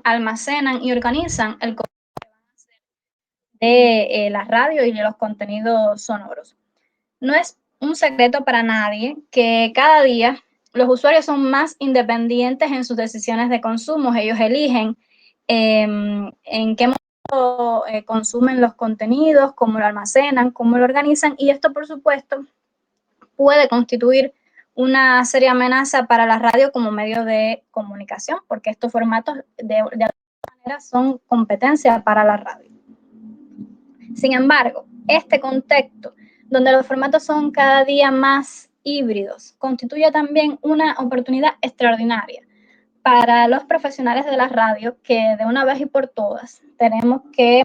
almacenan y organizan el de la radio y de los contenidos sonoros. No es un secreto para nadie que cada día los usuarios son más independientes en sus decisiones de consumo. Ellos eligen en qué momento consumen los contenidos, cómo lo almacenan, cómo lo organizan, y esto, por supuesto, puede constituir una seria amenaza para la radio como medio de comunicación, porque estos formatos de alguna manera son competencia para la radio. Sin embargo, este contexto, donde los formatos son cada día más híbridos, constituye también una oportunidad extraordinaria para los profesionales de la radio, que de una vez y por todas tenemos que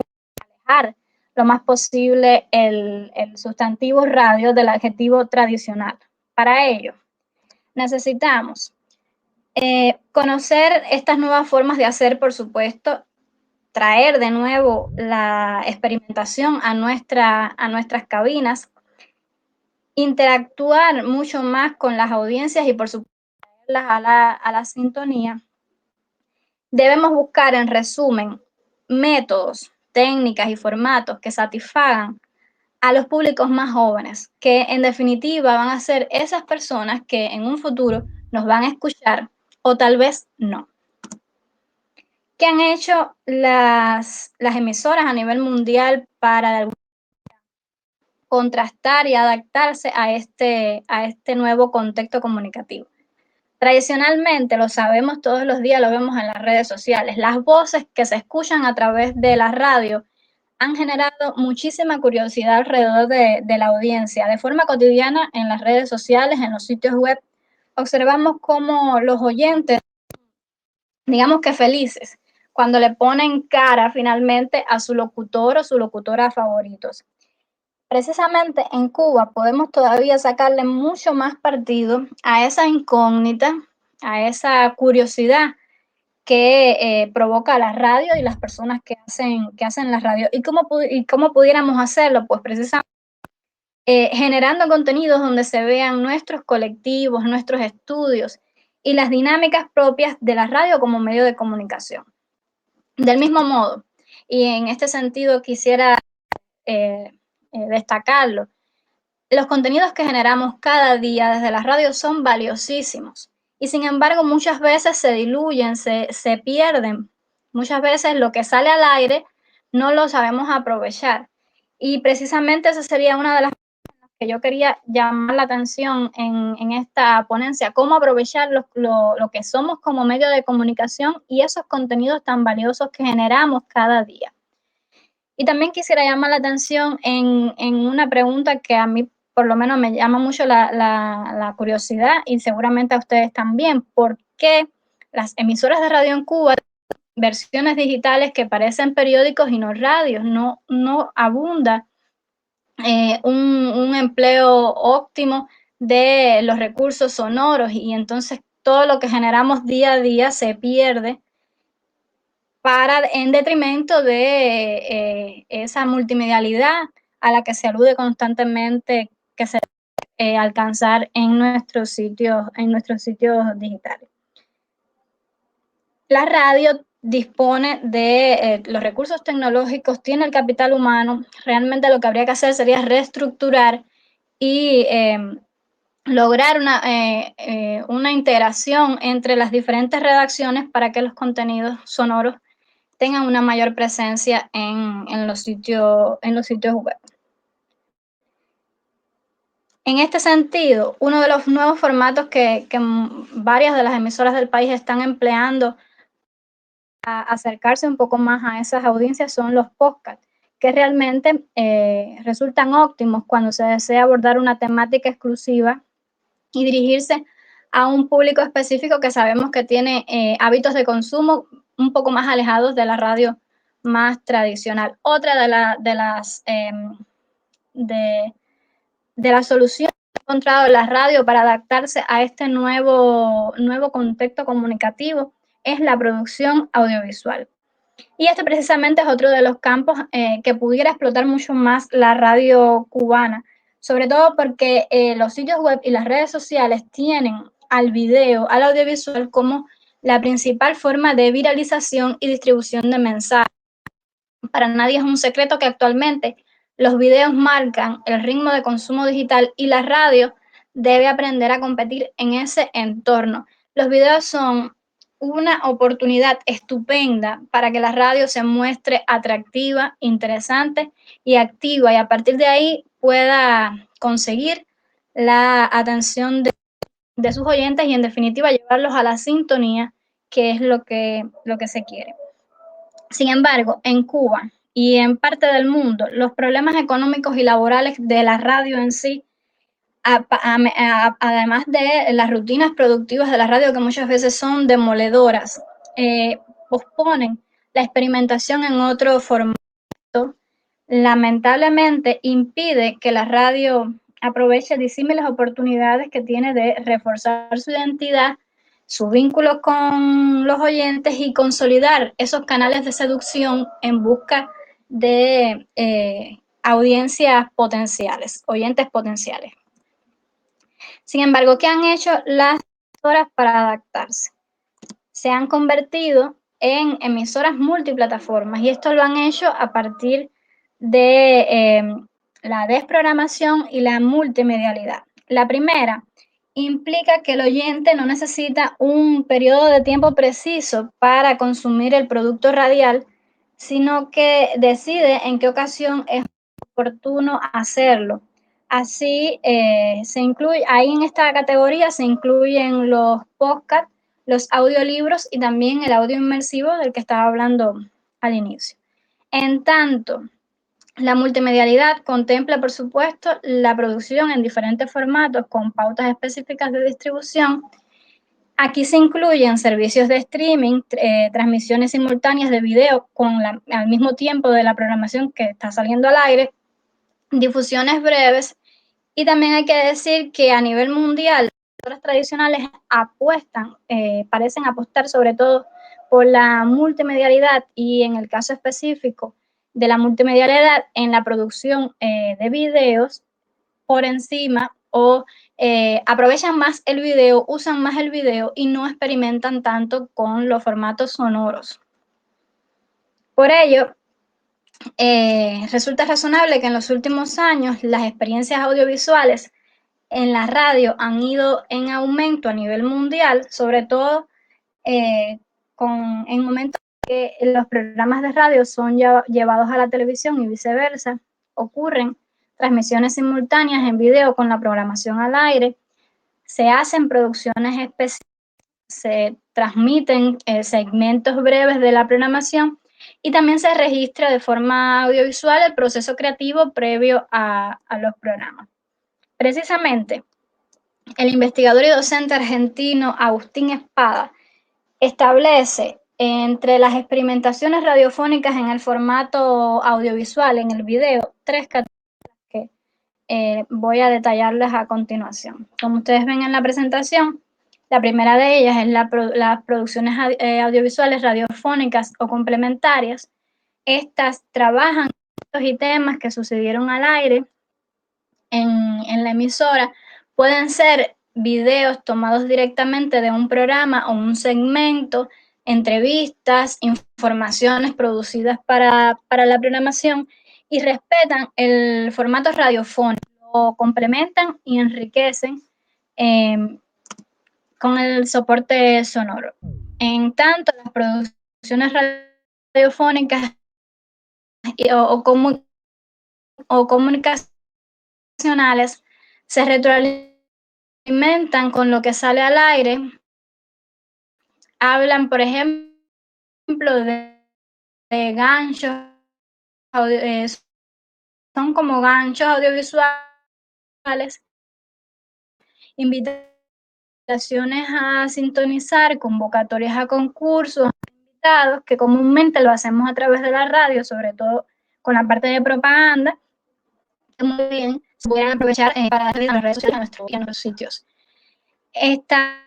alejar lo más posible el sustantivo radio del adjetivo tradicional. Para ello, necesitamos conocer estas nuevas formas de hacer, por supuesto, traer de nuevo la experimentación a nuestras cabinas, interactuar mucho más con las audiencias y, por supuesto, a la sintonía. Debemos buscar, en resumen, métodos, técnicas y formatos que satisfagan a los públicos más jóvenes, que en definitiva van a ser esas personas que en un futuro nos van a escuchar o tal vez no. ¿Qué han hecho las emisoras a nivel mundial para contrastar y adaptarse a este nuevo contexto comunicativo? Tradicionalmente, lo sabemos todos los días, lo vemos en las redes sociales, las voces que se escuchan a través de la radio han generado muchísima curiosidad alrededor de la audiencia. De forma cotidiana, en las redes sociales, en los sitios web, observamos cómo los oyentes, digamos que felices, cuando le ponen cara finalmente a su locutor o su locutora favoritos. Precisamente en Cuba podemos todavía sacarle mucho más partido a esa incógnita, a esa curiosidad que provoca la radio y las personas que hacen la radio. ¿Y cómo pudiéramos hacerlo? Pues precisamente generando contenidos donde se vean nuestros colectivos, nuestros estudios y las dinámicas propias de la radio como medio de comunicación. Del mismo modo, y en este sentido quisiera destacarlo, los contenidos que generamos cada día desde la radio son valiosísimos y sin embargo muchas veces se diluyen, se pierden. Muchas veces lo que sale al aire no lo sabemos aprovechar y precisamente esa sería una de las cosas que yo quería llamar la atención en esta ponencia, cómo aprovechar lo que somos como medio de comunicación y esos contenidos tan valiosos que generamos cada día. Y también quisiera llamar la atención en una pregunta que a mí por lo menos me llama mucho la curiosidad y seguramente a ustedes también. ¿Por qué las emisoras de radio en Cuba tienen versiones digitales que parecen periódicos y no radios? No abunda un empleo óptimo de los recursos sonoros y entonces todo lo que generamos día a día se pierde en detrimento de esa multimedialidad a la que se alude constantemente, que se debe alcanzar en nuestros sitios digitales. La radio dispone de los recursos tecnológicos, tiene el capital humano. Realmente lo que habría que hacer sería reestructurar y lograr una integración entre las diferentes redacciones para que los contenidos sonoros tengan una mayor presencia en los sitios web. En este sentido, uno de los nuevos formatos que varias de las emisoras del país están empleando a acercarse un poco más a esas audiencias son los podcasts, que realmente resultan óptimos cuando se desea abordar una temática exclusiva y dirigirse a un público específico que sabemos que tiene hábitos de consumo un poco más alejados de la radio más tradicional. Otra de las soluciones que ha encontrado la radio para adaptarse a este nuevo contexto comunicativo es la producción audiovisual. Y este precisamente es otro de los campos que pudiera explotar mucho más la radio cubana, sobre todo porque los sitios web y las redes sociales tienen al video, al audiovisual como la principal forma de viralización y distribución de mensajes. Para nadie es un secreto que actualmente los videos marcan el ritmo de consumo digital y la radio debe aprender a competir en ese entorno. Los videos son una oportunidad estupenda para que la radio se muestre atractiva, interesante y activa, y a partir de ahí pueda conseguir la atención de sus oyentes y en definitiva llevarlos a la sintonía, que es lo que se quiere. Sin embargo, en Cuba y en parte del mundo, los problemas económicos y laborales de la radio en sí, además de las rutinas productivas de la radio, que muchas veces son demoledoras, eh, posponen la experimentación en otro formato. Lamentablemente impide que la radio aproveche disímiles oportunidades que tiene de reforzar su identidad, su vínculo con los oyentes y consolidar esos canales de seducción en busca de audiencias potenciales, oyentes potenciales. Sin embargo, ¿qué han hecho las emisoras para adaptarse? Se han convertido en emisoras multiplataformas, y esto lo han hecho a partir de la desprogramación y la multimedialidad. La primera implica que el oyente no necesita un periodo de tiempo preciso para consumir el producto radial, sino que decide en qué ocasión es oportuno hacerlo. Así, se incluye, ahí en esta categoría se incluyen los podcasts, los audiolibros y también el audio inmersivo del que estaba hablando al inicio. En tanto, la multimedialidad contempla, por supuesto, la producción en diferentes formatos con pautas específicas de distribución. Aquí se incluyen servicios de streaming, transmisiones simultáneas de video al mismo tiempo de la programación que está saliendo al aire, difusiones breves, y también hay que decir que a nivel mundial las tradicionales parecen apostar sobre todo por la multimedialidad, y en el caso específico de la multimedialidad en la producción de videos por encima, o aprovechan más el video, usan más el video y no experimentan tanto con los formatos sonoros. Por ello, resulta razonable que en los últimos años las experiencias audiovisuales en la radio han ido en aumento a nivel mundial, sobre todo en momentos que los programas de radio son llevados a la televisión y viceversa. Ocurren transmisiones simultáneas en video con la programación al aire, se hacen producciones especiales, se transmiten segmentos breves de la programación, y también se registra de forma audiovisual el proceso creativo previo a los programas. Precisamente, el investigador y docente argentino Agustín Espada establece entre las experimentaciones radiofónicas en el formato audiovisual, en el video, tres categorías que voy a detallarles a continuación. Como ustedes ven en la presentación, la primera de ellas es las producciones audiovisuales radiofónicas o complementarias. Estas trabajan y temas que sucedieron al aire en la emisora. Pueden ser videos tomados directamente de un programa o un segmento, entrevistas, informaciones producidas para la programación, y respetan el formato radiofónico, lo complementan y enriquecen eh, con el soporte sonoro. En tanto, las producciones radiofónicas o comunicaciones se retroalimentan con lo que sale al aire. Hablan, por ejemplo, de ganchos, son como ganchos audiovisuales, invitaciones a sintonizar, convocatorias a concursos, invitados, que comúnmente lo hacemos a través de la radio, sobre todo con la parte de propaganda, que muy bien se pudieran aprovechar para darle a las redes sociales y a nuestros sitios. Esta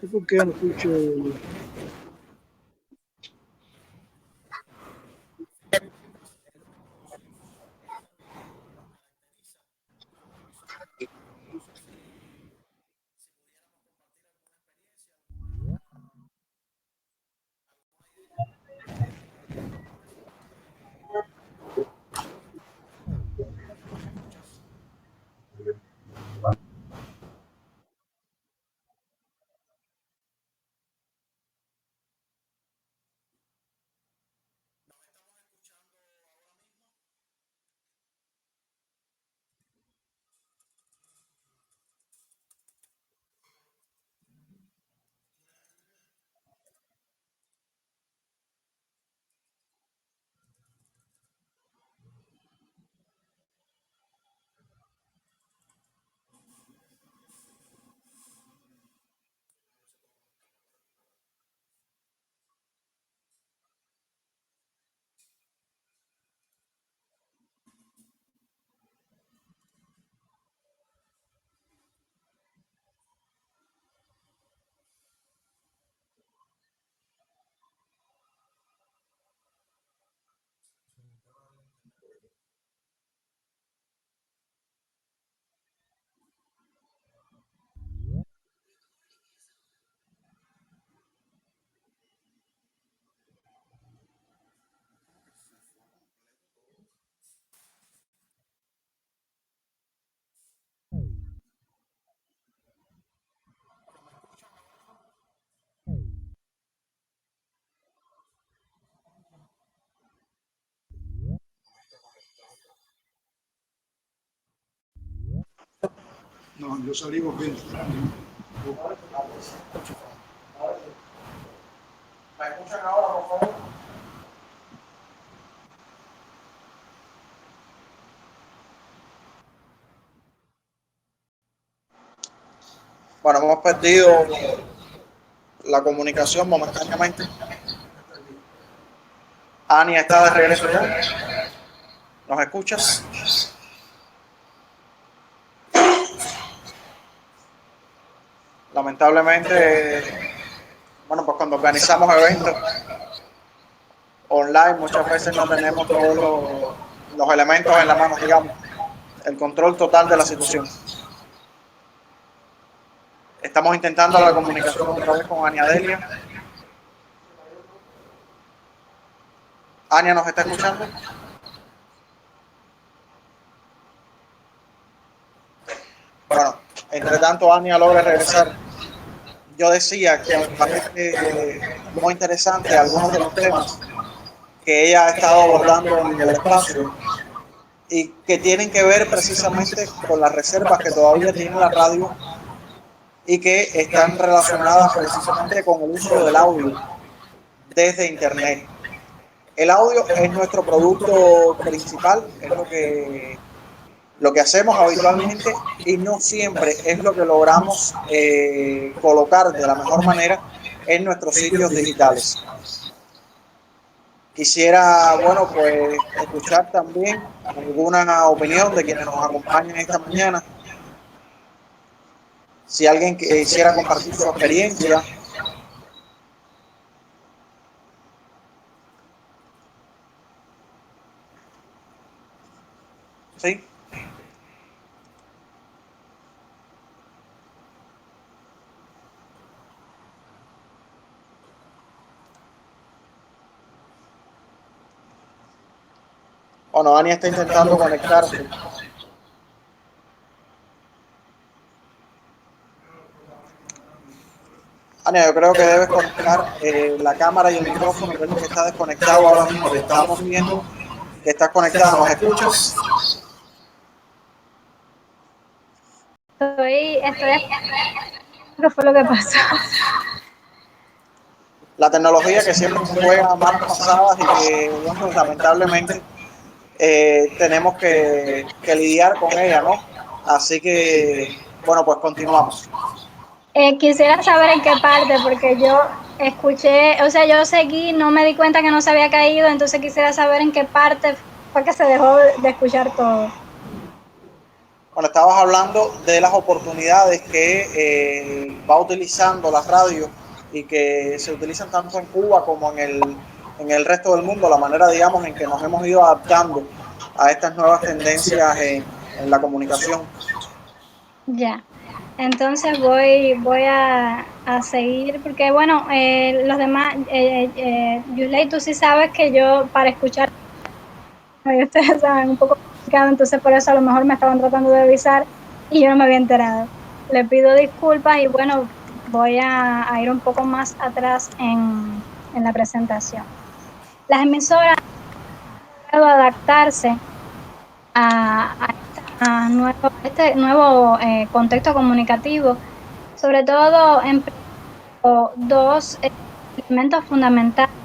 ¿Y por qué no escucho? No, yo salí volviendo. ¿Me escuchan ahora, por favor? Bueno, hemos perdido la comunicación momentáneamente. Ania está de regreso ya. ¿Nos escuchas? Lamentablemente, bueno, pues cuando organizamos eventos online muchas veces no tenemos todos los elementos en la mano, digamos, el control total de la situación. Estamos intentando la comunicación otra vez con Ania Delia. Ania, ¿nos está escuchando? Bueno, entre tanto Ania logra regresar. Yo decía que me parece muy interesante algunos de los temas que ella ha estado abordando en el espacio y que tienen que ver precisamente con las reservas que todavía tiene la radio y que están relacionadas precisamente con el uso del audio desde Internet. El audio es nuestro producto principal, es lo que hacemos habitualmente y no siempre es lo que logramos colocar de la mejor manera en nuestros sitios digitales. Quisiera, bueno, pues escuchar también alguna opinión de quienes nos acompañan esta mañana. Si alguien quisiera compartir su experiencia. ¿Sí? Bueno, Ania está intentando conectarse. Ania, yo creo que debes conectar la cámara y el micrófono, que es lo que está desconectado ahora mismo. Te estamos viendo que estás conectada. ¿Nos escuchas? Estoy ¿qué fue lo que pasó? La tecnología que siempre nos juega malas pasadas y que, bueno, lamentablemente tenemos que lidiar con ella, ¿no? Así que, bueno, pues continuamos. Quisiera saber en qué parte, porque yo escuché, o sea, yo seguí, no me di cuenta que no se había caído, entonces quisiera saber en qué parte fue que se dejó de escuchar todo. Bueno, estabas hablando de las oportunidades que va utilizando la radio y que se utilizan tanto en Cuba como en el resto del mundo, la manera, digamos, en que nos hemos ido adaptando a estas nuevas tendencias en la comunicación. Ya, entonces voy a seguir, porque bueno, los demás, Yusley, tú sí sabes que yo para escuchar, ustedes saben, un poco complicado, entonces por eso a lo mejor me estaban tratando de avisar y yo no me había enterado. Le pido disculpas y bueno, voy a ir un poco más atrás en la presentación. Las emisoras han logrado adaptarse a este nuevo contexto comunicativo, sobre todo en dos elementos fundamentales,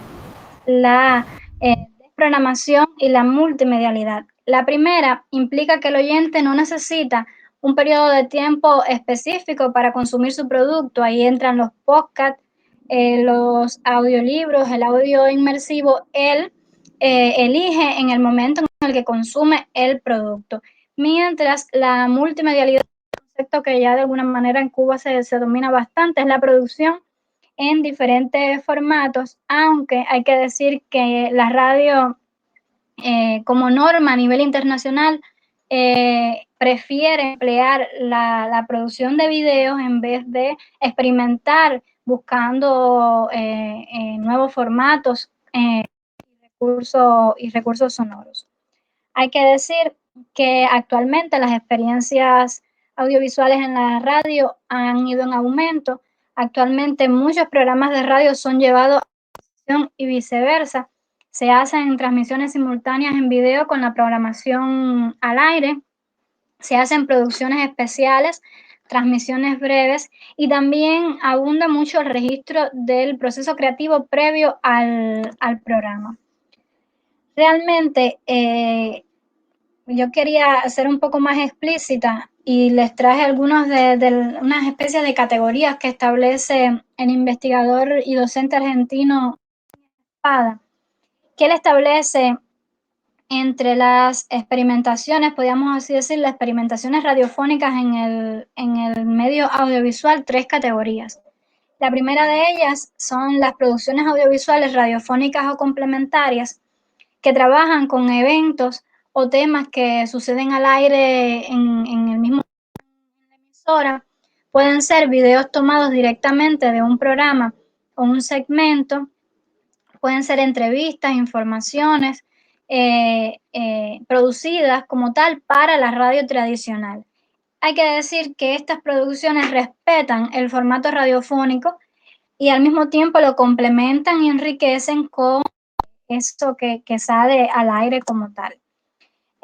la desprogramación y la multimedialidad. La primera implica que el oyente no necesita un periodo de tiempo específico para consumir su producto. Ahí entran los podcasts, los audiolibros, el audio inmersivo. Él elige en el momento en el que consume el producto. Mientras la multimedialidad, un concepto que ya de alguna manera en Cuba se domina bastante, es la producción en diferentes formatos, aunque hay que decir que la radio, como norma a nivel internacional, prefiere emplear la producción de videos en vez de experimentar buscando nuevos formatos y recursos sonoros. Hay que decir que actualmente las experiencias audiovisuales en la radio han ido en aumento. Actualmente muchos programas de radio son llevados a televisión y viceversa. Se hacen transmisiones simultáneas en video con la programación al aire. Se hacen producciones especiales, transmisiones breves y también abunda mucho el registro del proceso creativo previo al programa. Realmente, yo quería ser un poco más explícita y les traje algunos de unas especies de categorías que establece el investigador y docente argentino Espada, que él establece entre las experimentaciones, podríamos así decir, las experimentaciones radiofónicas en el medio audiovisual, tres categorías. La primera de ellas son las producciones audiovisuales radiofónicas o complementarias, que trabajan con eventos o temas que suceden al aire en el mismo emisora. Pueden ser videos tomados directamente de un programa o un segmento, pueden ser entrevistas, informaciones producidas como tal para la radio tradicional. Hay que decir que estas producciones respetan el formato radiofónico y al mismo tiempo lo complementan y enriquecen con eso que sale al aire como tal.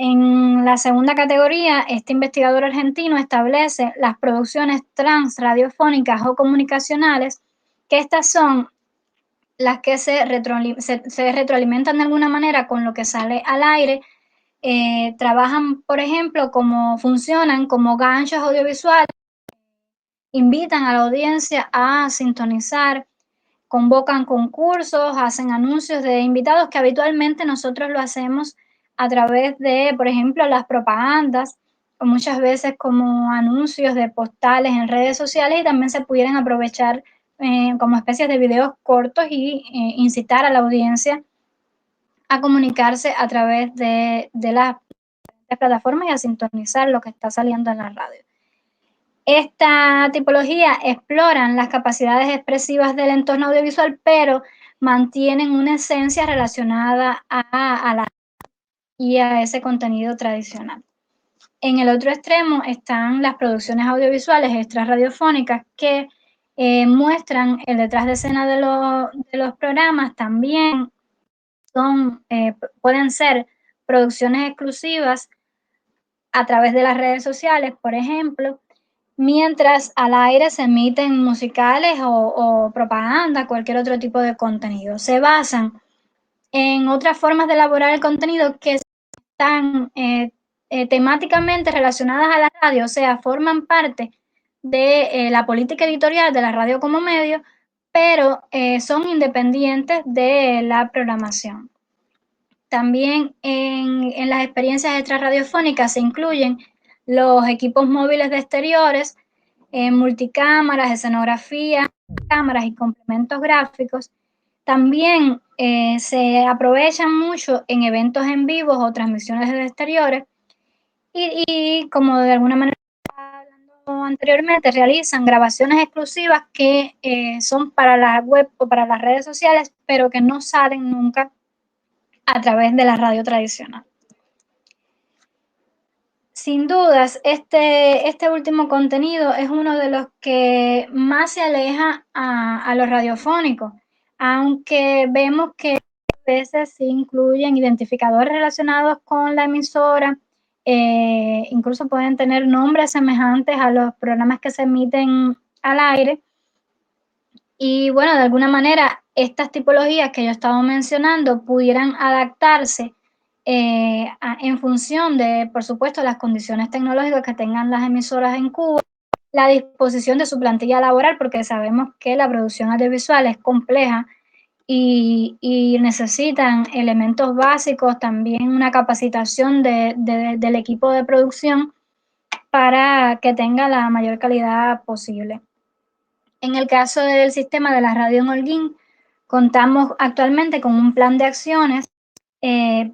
En la segunda categoría, este investigador argentino establece las producciones transradiofónicas o comunicacionales, que estas son las que se retroalimentan de alguna manera con lo que sale al aire. Trabajan, por ejemplo, funcionan como ganchos audiovisuales, invitan a la audiencia a sintonizar, convocan concursos, hacen anuncios de invitados, que habitualmente nosotros lo hacemos a través de, por ejemplo, las propagandas, o muchas veces como anuncios de postales en redes sociales, y también se pudieran aprovechar como especies de videos cortos y incitar a la audiencia a comunicarse a través de las plataformas y a sintonizar lo que está saliendo en la radio. Esta tipología exploran las capacidades expresivas del entorno audiovisual, pero mantienen una esencia relacionada a la y a ese contenido tradicional. En el otro extremo están las producciones audiovisuales extrarradiofónicas, que muestran el detrás de escena de los programas. También pueden ser producciones exclusivas a través de las redes sociales, por ejemplo, mientras al aire se emiten musicales o propaganda, cualquier otro tipo de contenido. Se basan en otras formas de elaborar el contenido que están temáticamente relacionadas a la radio, o sea, forman parte de la política editorial de la radio como medio, pero son independientes de la programación. También en las experiencias extrarradiofónicas se incluyen los equipos móviles de exteriores, multicámaras, escenografía, cámaras y complementos gráficos. También se aprovechan mucho en eventos en vivo o transmisiones de exteriores y como de alguna manera hablando anteriormente, realizan grabaciones exclusivas que son para la web o para las redes sociales, pero que no salen nunca a través de la radio tradicional. Sin dudas, este último contenido es uno de los que más se aleja a lo radiofónico, aunque vemos que a veces sí incluyen identificadores relacionados con la emisora, incluso pueden tener nombres semejantes a los programas que se emiten al aire. Y bueno, de alguna manera, estas tipologías que yo estaba mencionando pudieran adaptarse en función de, por supuesto, las condiciones tecnológicas que tengan las emisoras en Cuba, la disposición de su plantilla laboral, porque sabemos que la producción audiovisual es compleja y necesitan elementos básicos, también una capacitación del equipo de producción para que tenga la mayor calidad posible. En el caso del sistema de la radio en Holguín, contamos actualmente con un plan de acciones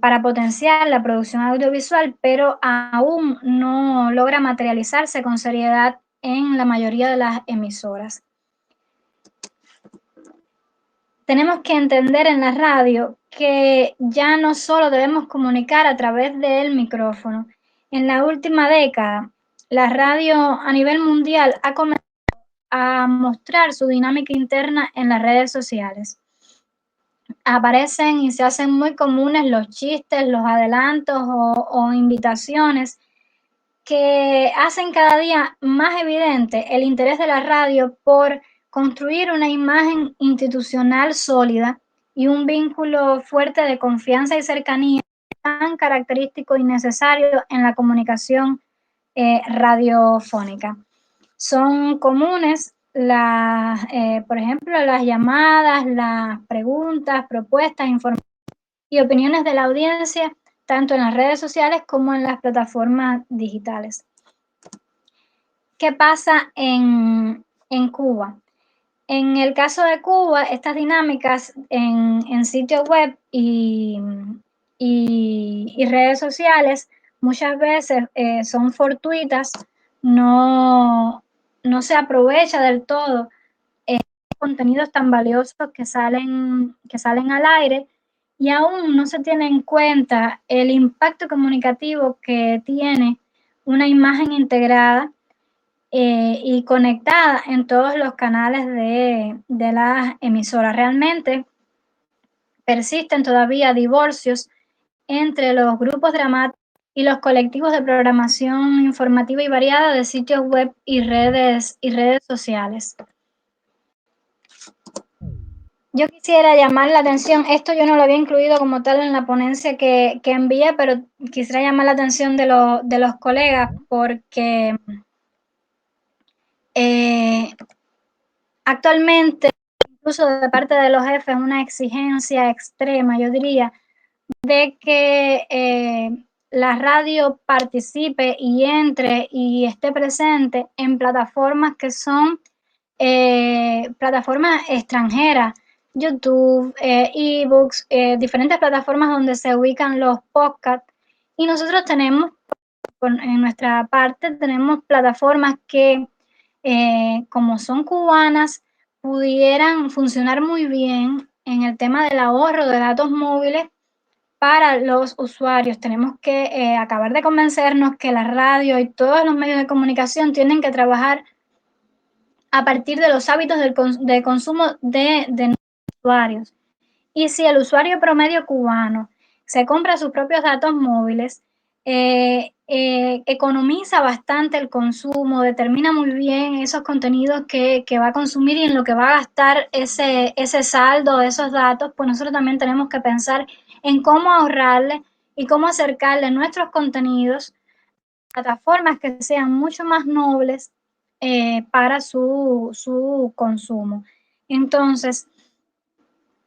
para potenciar la producción audiovisual, pero aún no logra materializarse con seriedad en la mayoría de las emisoras. Tenemos que entender en la radio que ya no solo debemos comunicar a través del micrófono. En la última década, la radio a nivel mundial ha comenzado a mostrar su dinámica interna en las redes sociales. Aparecen y se hacen muy comunes los chistes, los adelantos o invitaciones que hacen cada día más evidente el interés de la radio por construir una imagen institucional sólida y un vínculo fuerte de confianza y cercanía tan característico y necesario en la comunicación radiofónica. Son comunes por ejemplo, las llamadas, las preguntas, propuestas, informaciones y opiniones de la audiencia, tanto en las redes sociales como en las plataformas digitales. ¿Qué pasa en Cuba? En el caso de Cuba, estas dinámicas en sitios web y redes sociales muchas veces son fortuitas, no se aprovecha del todo contenidos tan valiosos que salen al aire y aún no se tiene en cuenta el impacto comunicativo que tiene una imagen integrada y conectada en todos los canales de las emisoras. Realmente persisten todavía divorcios entre los grupos dramáticos y los colectivos de programación informativa y variada de sitios web y redes sociales. Yo quisiera llamar la atención, esto yo no lo había incluido como tal en la ponencia que envié, pero quisiera llamar la atención de los colegas porque actualmente, incluso de parte de los jefes, una exigencia extrema, yo diría, de que la radio participe y entre y esté presente en plataformas que son plataformas extranjeras, YouTube, ebooks, diferentes plataformas donde se ubican los podcasts. Y nosotros tenemos, en nuestra parte, tenemos plataformas que, como son cubanas, pudieran funcionar muy bien en el tema del ahorro de datos móviles para los usuarios. Tenemos que acabar de convencernos que la radio y todos los medios de comunicación tienen que trabajar a partir de los hábitos de consumo de nuestros usuarios. Y si el usuario promedio cubano se compra sus propios datos móviles, economiza bastante el consumo, determina muy bien esos contenidos que va a consumir y en lo que va a gastar ese saldo, esos datos, pues nosotros también tenemos que pensar en cómo ahorrarle y cómo acercarle nuestros contenidos a plataformas que sean mucho más nobles para su consumo. Entonces,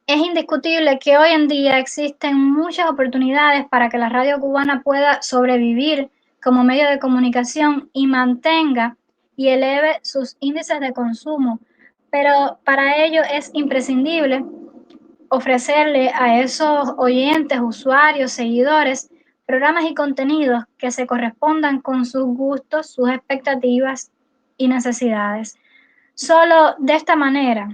es indiscutible que hoy en día existen muchas oportunidades para que la radio cubana pueda sobrevivir como medio de comunicación y mantenga y eleve sus índices de consumo, pero para ello es imprescindible ofrecerle a esos oyentes, usuarios, seguidores, programas y contenidos que se correspondan con sus gustos, sus expectativas y necesidades. Solo de esta manera,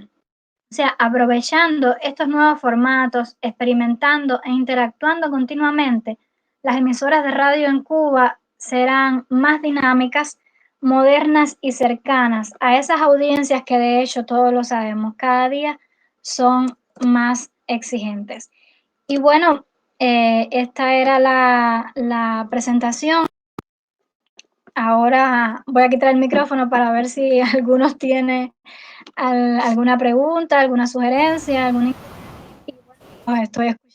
o sea, aprovechando estos nuevos formatos, experimentando e interactuando continuamente, las emisoras de radio en Cuba serán más dinámicas, modernas y cercanas a esas audiencias que de hecho todos lo sabemos, cada día son más exigentes. Y bueno, esta era la presentación. Ahora voy a quitar el micrófono para ver si algunos tienen alguna pregunta, alguna sugerencia, alguna... Y bueno, los estoy escuchando.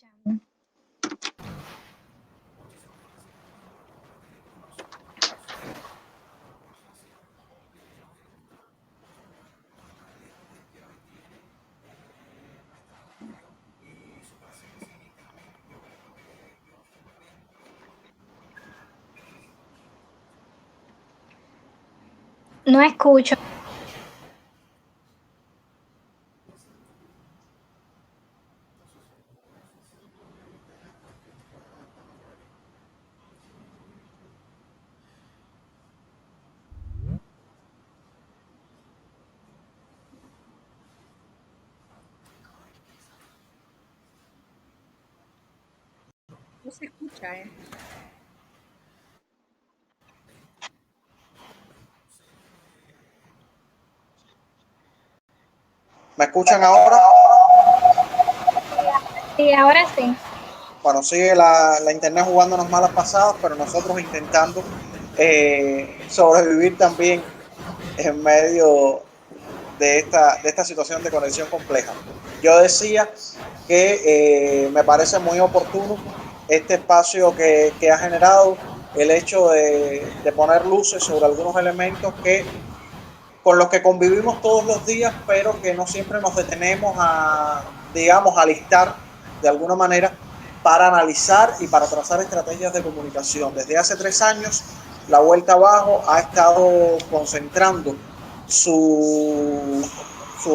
No escucho. No se escucha, ¿eh? ¿Me escuchan ahora? Sí, ahora sí. Bueno, sigue la internet jugándonos malas pasadas, pero nosotros intentando sobrevivir también en medio de esta situación de conexión compleja. Yo decía que me parece muy oportuno este espacio que ha generado el hecho de poner luces sobre algunos elementos con los que convivimos todos los días, pero que no siempre nos detenemos digamos, a listar de alguna manera para analizar y para trazar estrategias de comunicación. Desde hace 3 años, La Vuelta Abajo ha estado concentrando su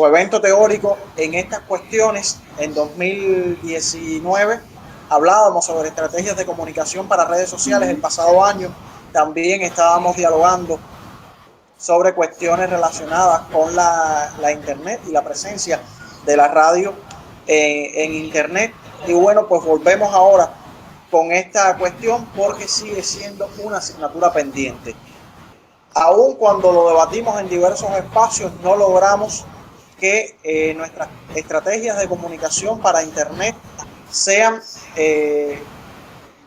evento teórico en estas cuestiones. En 2019 hablábamos sobre estrategias de comunicación para redes sociales. El pasado año también estábamos dialogando sobre cuestiones relacionadas con la internet y la presencia de la radio en internet. Y bueno, pues volvemos ahora con esta cuestión porque sigue siendo una asignatura pendiente. Aun cuando lo debatimos en diversos espacios, no logramos que nuestras estrategias de comunicación para internet sean,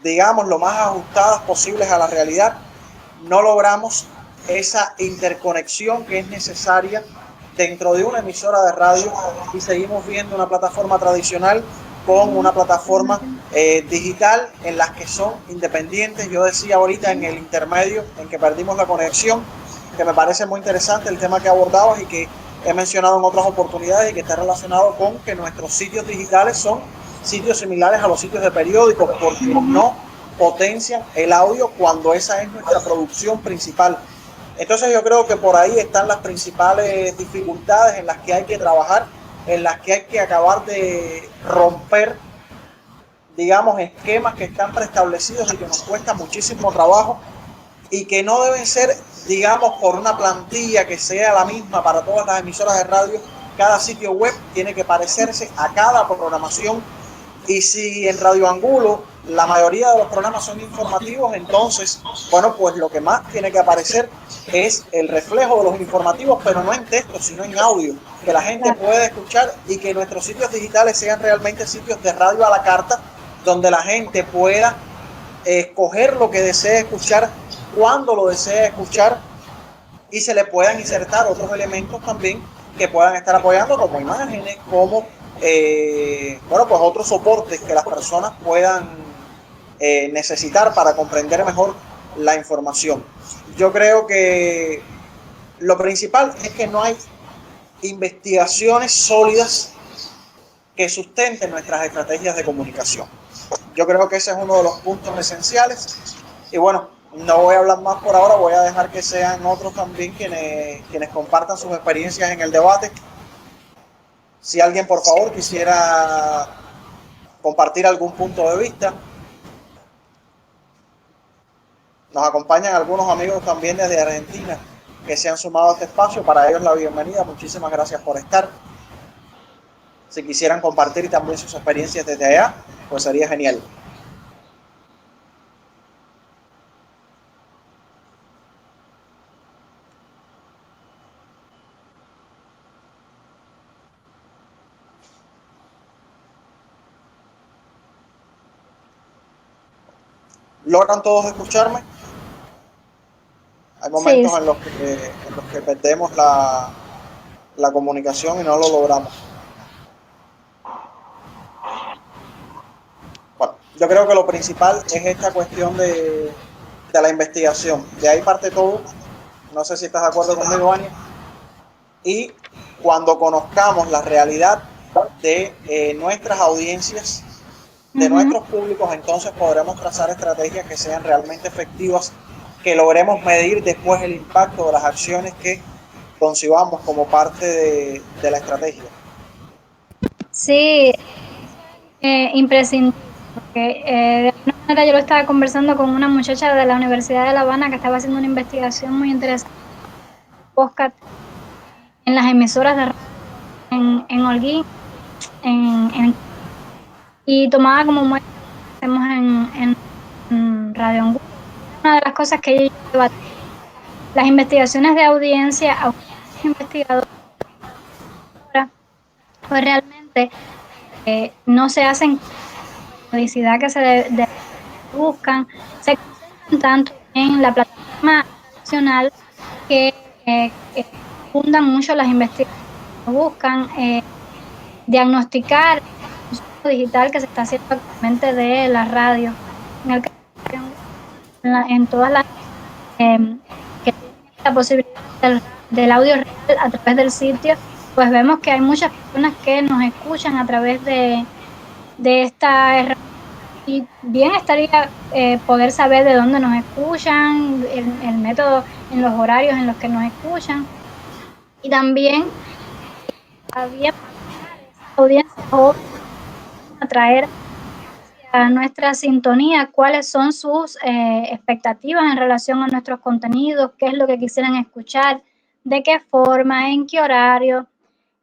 digamos, lo más ajustadas posibles a la realidad. No logramos esa interconexión que es necesaria dentro de una emisora de radio y seguimos viendo una plataforma tradicional con una plataforma digital en las que son independientes. Yo decía ahorita en el intermedio en que perdimos la conexión, que me parece muy interesante el tema que abordabas y que he mencionado en otras oportunidades y que está relacionado con que nuestros sitios digitales son sitios similares a los sitios de periódicos porque no potencian el audio cuando esa es nuestra producción principal. Entonces yo creo que por ahí están las principales dificultades en las que hay que trabajar, en las que hay que acabar de romper, digamos, esquemas que están preestablecidos y que nos cuesta muchísimo trabajo y que no deben ser, digamos, por una plantilla que sea la misma para todas las emisoras de radio. Cada sitio web tiene que parecerse a cada programación. Y si en Radio Angulo la mayoría de los programas son informativos, entonces, bueno, pues lo que más tiene que aparecer es el reflejo de los informativos, pero no en texto, sino en audio, que la gente pueda escuchar y que nuestros sitios digitales sean realmente sitios de radio a la carta, donde la gente pueda escoger lo que desee escuchar, cuando lo desee escuchar, y se le puedan insertar otros elementos también que puedan estar apoyando, como imágenes, como bueno, pues otros soportes que las personas puedan necesitar para comprender mejor la información. Yo creo que lo principal es que no hay investigaciones sólidas que sustenten nuestras estrategias de comunicación. Yo creo que ese es uno de los puntos esenciales. Y bueno, no voy a hablar más por ahora, voy a dejar que sean otros también quienes compartan sus experiencias en el debate. Si alguien, por favor, quisiera compartir algún punto de vista. Nos acompañan algunos amigos también desde Argentina que se han sumado a este espacio. Para ellos la bienvenida. Muchísimas gracias por estar. Si quisieran compartir también sus experiencias desde allá, pues sería genial. ¿Logran todos escucharme? Hay momentos Sí. en los que perdemos la comunicación y no lo logramos. Bueno, yo creo que lo principal es esta cuestión de la investigación. De ahí parte todo. No sé si estás de acuerdo conmigo, Ania. Y cuando conozcamos la realidad de nuestras audiencias, de nuestros públicos, entonces podremos trazar estrategias que sean realmente efectivas, que logremos medir después el impacto de las acciones que concibamos como parte de la estrategia. Sí, imprescindible, porque de alguna manera yo lo estaba conversando con una muchacha de la Universidad de La Habana que estaba haciendo una investigación muy interesante podcast en las emisoras de radio en Holguín, y tomaba como muestra que hacemos en Radio Angulo. Una de las cosas que ella debatía, las investigaciones de audiencia, investigadores, pues realmente no se hacen con la periodicidad que se buscan, se concentran tanto en la plataforma nacional que fundan mucho las investigaciones, buscan diagnosticar el uso digital que se está haciendo actualmente de la radio. En el caso en todas las que tienen esta posibilidad del audio real a través del sitio, pues vemos que hay muchas personas que nos escuchan a través de esta herramienta. Y bien estaría poder saber de dónde nos escuchan, el método en los horarios en los que nos escuchan. Y también bien esa audiencia joven atraer a nuestra sintonía cuáles son sus expectativas en relación a nuestros contenidos, qué es lo que quisieran escuchar, de qué forma, en qué horario,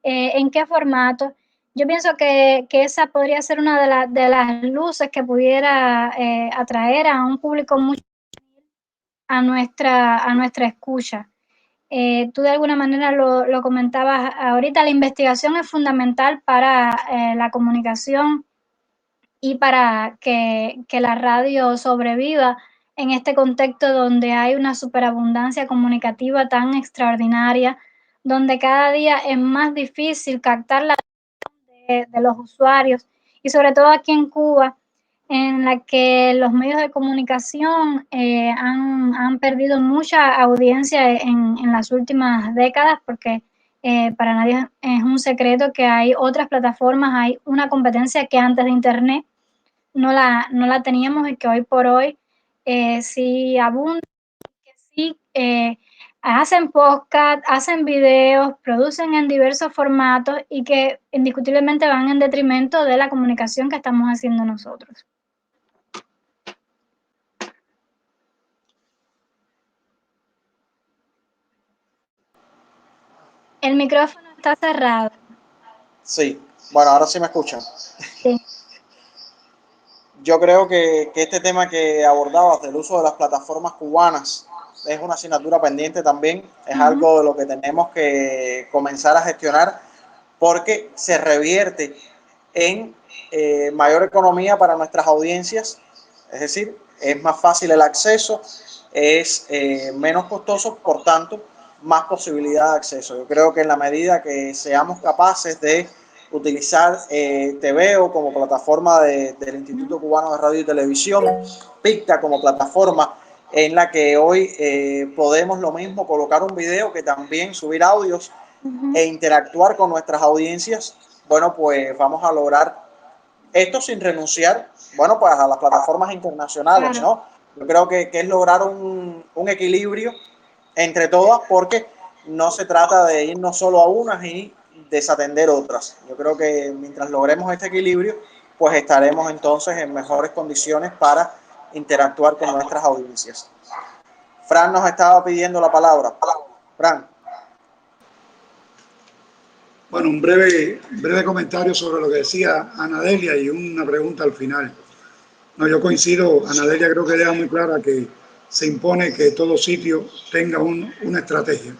en qué formato. Yo pienso que esa podría ser una de las luces que pudiera atraer a un público mucho a nuestra escucha. Tú de alguna manera lo comentabas ahorita, la investigación es fundamental para la comunicación y para que la radio sobreviva en este contexto donde hay una superabundancia comunicativa tan extraordinaria, donde cada día es más difícil captar la de los usuarios y sobre todo aquí en Cuba, en la que los medios de comunicación han perdido mucha audiencia en las últimas décadas, porque para nadie es un secreto que hay otras plataformas, hay una competencia que antes de Internet no la teníamos y que hoy por hoy sí abunda, que sí hacen podcast, hacen videos, producen en diversos formatos y que indiscutiblemente van en detrimento de la comunicación que estamos haciendo nosotros. El micrófono está cerrado. Sí, bueno, ahora sí me escuchan. Sí. yo creo que este tema que abordabas del uso de las plataformas cubanas es una asignatura pendiente también, es algo de lo que tenemos que comenzar a gestionar porque se revierte en mayor economía para nuestras audiencias, es decir, es más fácil el acceso, es menos costoso, por tanto, más posibilidad de acceso. Yo creo que en la medida que seamos capaces de utilizar TVO como plataforma del Instituto Cubano de Radio y Televisión, PICTA como plataforma en la que hoy podemos lo mismo colocar un video que también subir audios e interactuar con nuestras audiencias, bueno, pues vamos a lograr esto sin renunciar, bueno, pues a las plataformas internacionales, Claro. ¿no? Yo creo que es lograr un equilibrio entre todas porque no se trata de irnos solo a unas y desatender otras. Yo creo que mientras logremos este equilibrio, pues estaremos entonces en mejores condiciones para interactuar con nuestras audiencias. Fran nos estaba pidiendo la palabra. Fran. Bueno, un breve comentario sobre lo que decía Anadelia y una pregunta al final. No, yo coincido, Anadelia creo que deja muy clara que se impone que todo sitio tenga una estrategia.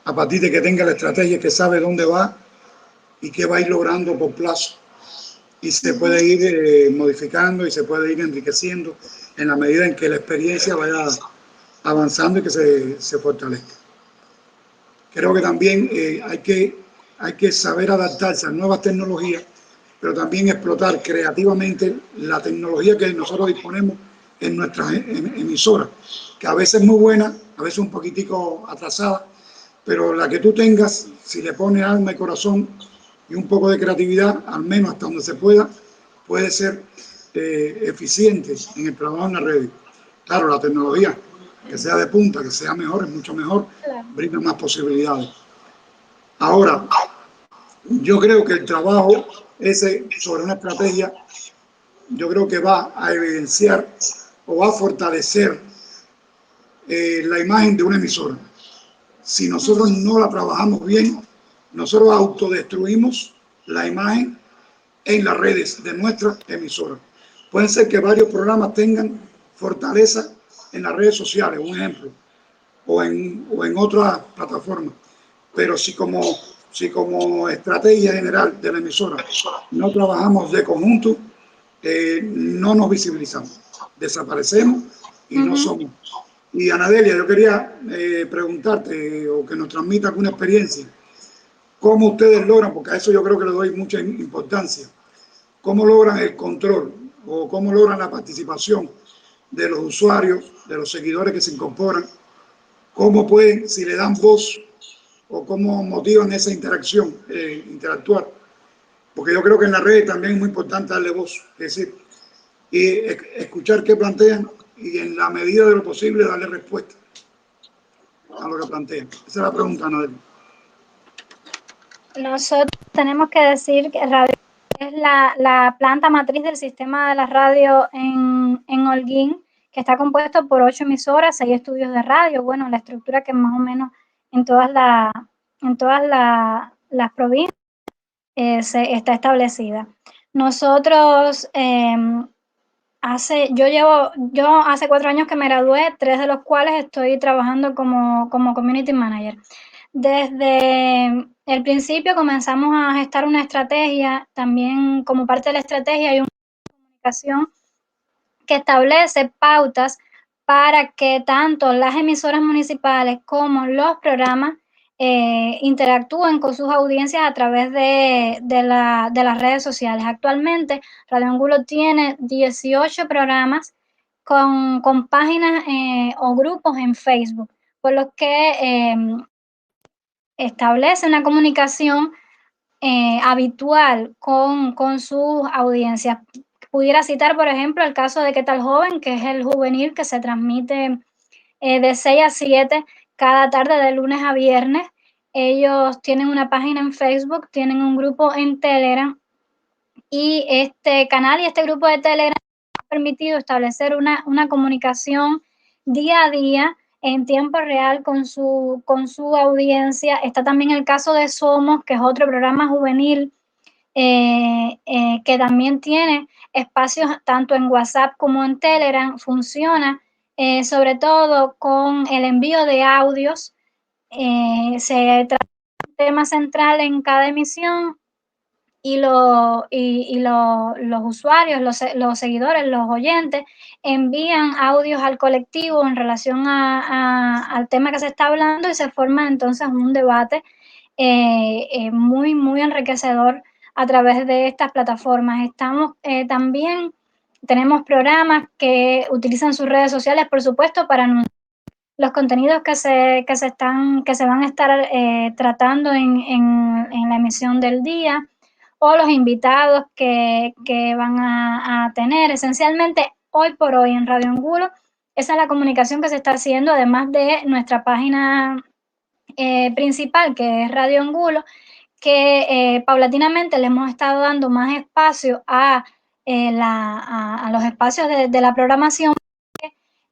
A partir de que tenga la estrategia, que sabe dónde va y qué va a ir logrando por plazo. Y se puede ir modificando y se puede ir enriqueciendo en la medida en que la experiencia vaya avanzando y que se fortalezca. Creo que también hay que saber adaptarse a nuevas tecnologías, pero también explotar creativamente la tecnología que nosotros disponemos en nuestras emisoras, que a veces es muy buena, a veces un poquitico atrasada, pero la que tú tengas, si le pones alma y corazón y un poco de creatividad, al menos hasta donde se pueda, puede ser eficiente en el trabajo en la red. Claro, la tecnología, que sea de punta, que sea mejor, es mucho mejor, Claro. brinda más posibilidades. Ahora, yo creo que el trabajo ese sobre una estrategia, yo creo que va a evidenciar o va a fortalecer la imagen de una emisora. Si nosotros no la trabajamos bien, nosotros autodestruimos la imagen en las redes de nuestra emisora. Pueden ser que varios programas tengan fortaleza en las redes sociales, un ejemplo, o en otras plataformas. Pero si como estrategia general de la emisora no trabajamos de conjunto, no nos visibilizamos, desaparecemos y no somos. Y Anadelia, yo quería preguntarte o que nos transmita alguna experiencia, cómo ustedes logran, porque a eso yo creo que le doy mucha importancia, cómo logran el control o cómo logran la participación de los usuarios, de los seguidores que se incorporan, cómo pueden, si le dan voz o cómo motivan esa interacción, interactuar. Porque yo creo que en la red también es muy importante darle voz, es decir, y escuchar qué plantean y en la medida de lo posible darle respuesta a lo que plantean. Esa es la pregunta, Noel. Nosotros tenemos que decir que Radio es la planta matriz del sistema de la radio en Holguín, que está compuesto por 8 emisoras, 6 estudios de radio. Bueno, la estructura que más o menos en todas las provincias está establecida. Nosotros, yo hace 4 años que me gradué, 3 de los cuales estoy trabajando como community manager. Desde el principio comenzamos a gestar una estrategia, también como parte de la estrategia hay una comunicación que establece pautas para que tanto las emisoras municipales como los programas interactúen con sus audiencias a través de las redes sociales. Actualmente, Radio Angulo tiene 18 programas con páginas o grupos en Facebook, por lo que establece una comunicación habitual con sus audiencias. Pudiera citar, por ejemplo, el caso de ¿Qué tal joven?, que es el juvenil que se transmite de 6 a 7 cada tarde de lunes a viernes. Ellos tienen una página en Facebook, tienen un grupo en Telegram y este canal y este grupo de Telegram ha permitido establecer una comunicación día a día en tiempo real con su audiencia. Está también el caso de Somos, que es otro programa juvenil que también tiene espacios tanto en WhatsApp como en Telegram, funciona sobre todo con el envío de audios. Se trata de un tema central en cada emisión y los usuarios, los seguidores, los oyentes, envían audios al colectivo en relación al tema que se está hablando y se forma entonces un debate muy, muy enriquecedor a través de estas plataformas. Estamos también, tenemos programas que utilizan sus redes sociales, por supuesto, para anunciar los contenidos que se van a estar tratando en la emisión del día, o los invitados que van a tener. Esencialmente, hoy por hoy en Radio Angulo, esa es la comunicación que se está haciendo, además de nuestra página principal, que es Radio Angulo, que paulatinamente le hemos estado dando más espacio a los espacios de la programación.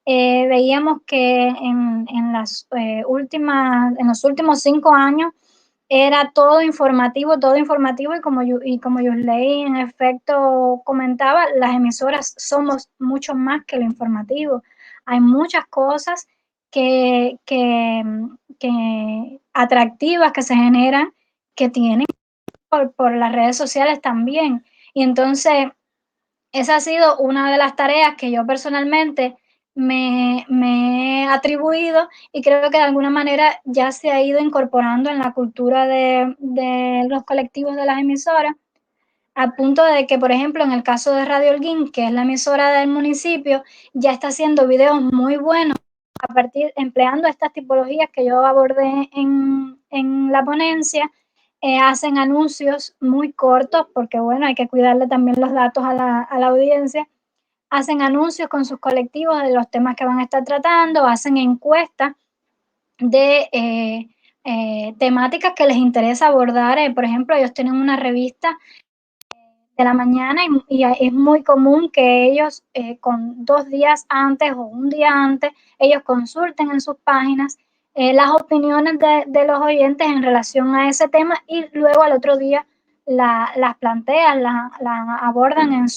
Veíamos que en los últimos 5 años era todo informativo, y como Yusley en efecto comentaba, las emisoras somos mucho más que lo informativo. Hay muchas cosas que atractivas que se generan, que tienen por las redes sociales también. Y entonces, esa ha sido una de las tareas que yo personalmente me he atribuido, y creo que de alguna manera ya se ha ido incorporando en la cultura de los colectivos de las emisoras, al punto de que, por ejemplo, en el caso de Radio Holguín, que es la emisora del municipio, ya está haciendo videos muy buenos empleando estas tipologías que yo abordé en la ponencia. Hacen anuncios muy cortos, porque bueno, hay que cuidarle también los datos a la audiencia. Hacen anuncios con sus colectivos de los temas que van a estar tratando, hacen encuestas de temáticas que les interesa abordar. Por ejemplo, ellos tienen una revista de la mañana, y es muy común que ellos con 2 días antes o un día antes, ellos consulten en sus páginas las opiniones de los oyentes en relación a ese tema, y luego al otro día las plantean, las abordan en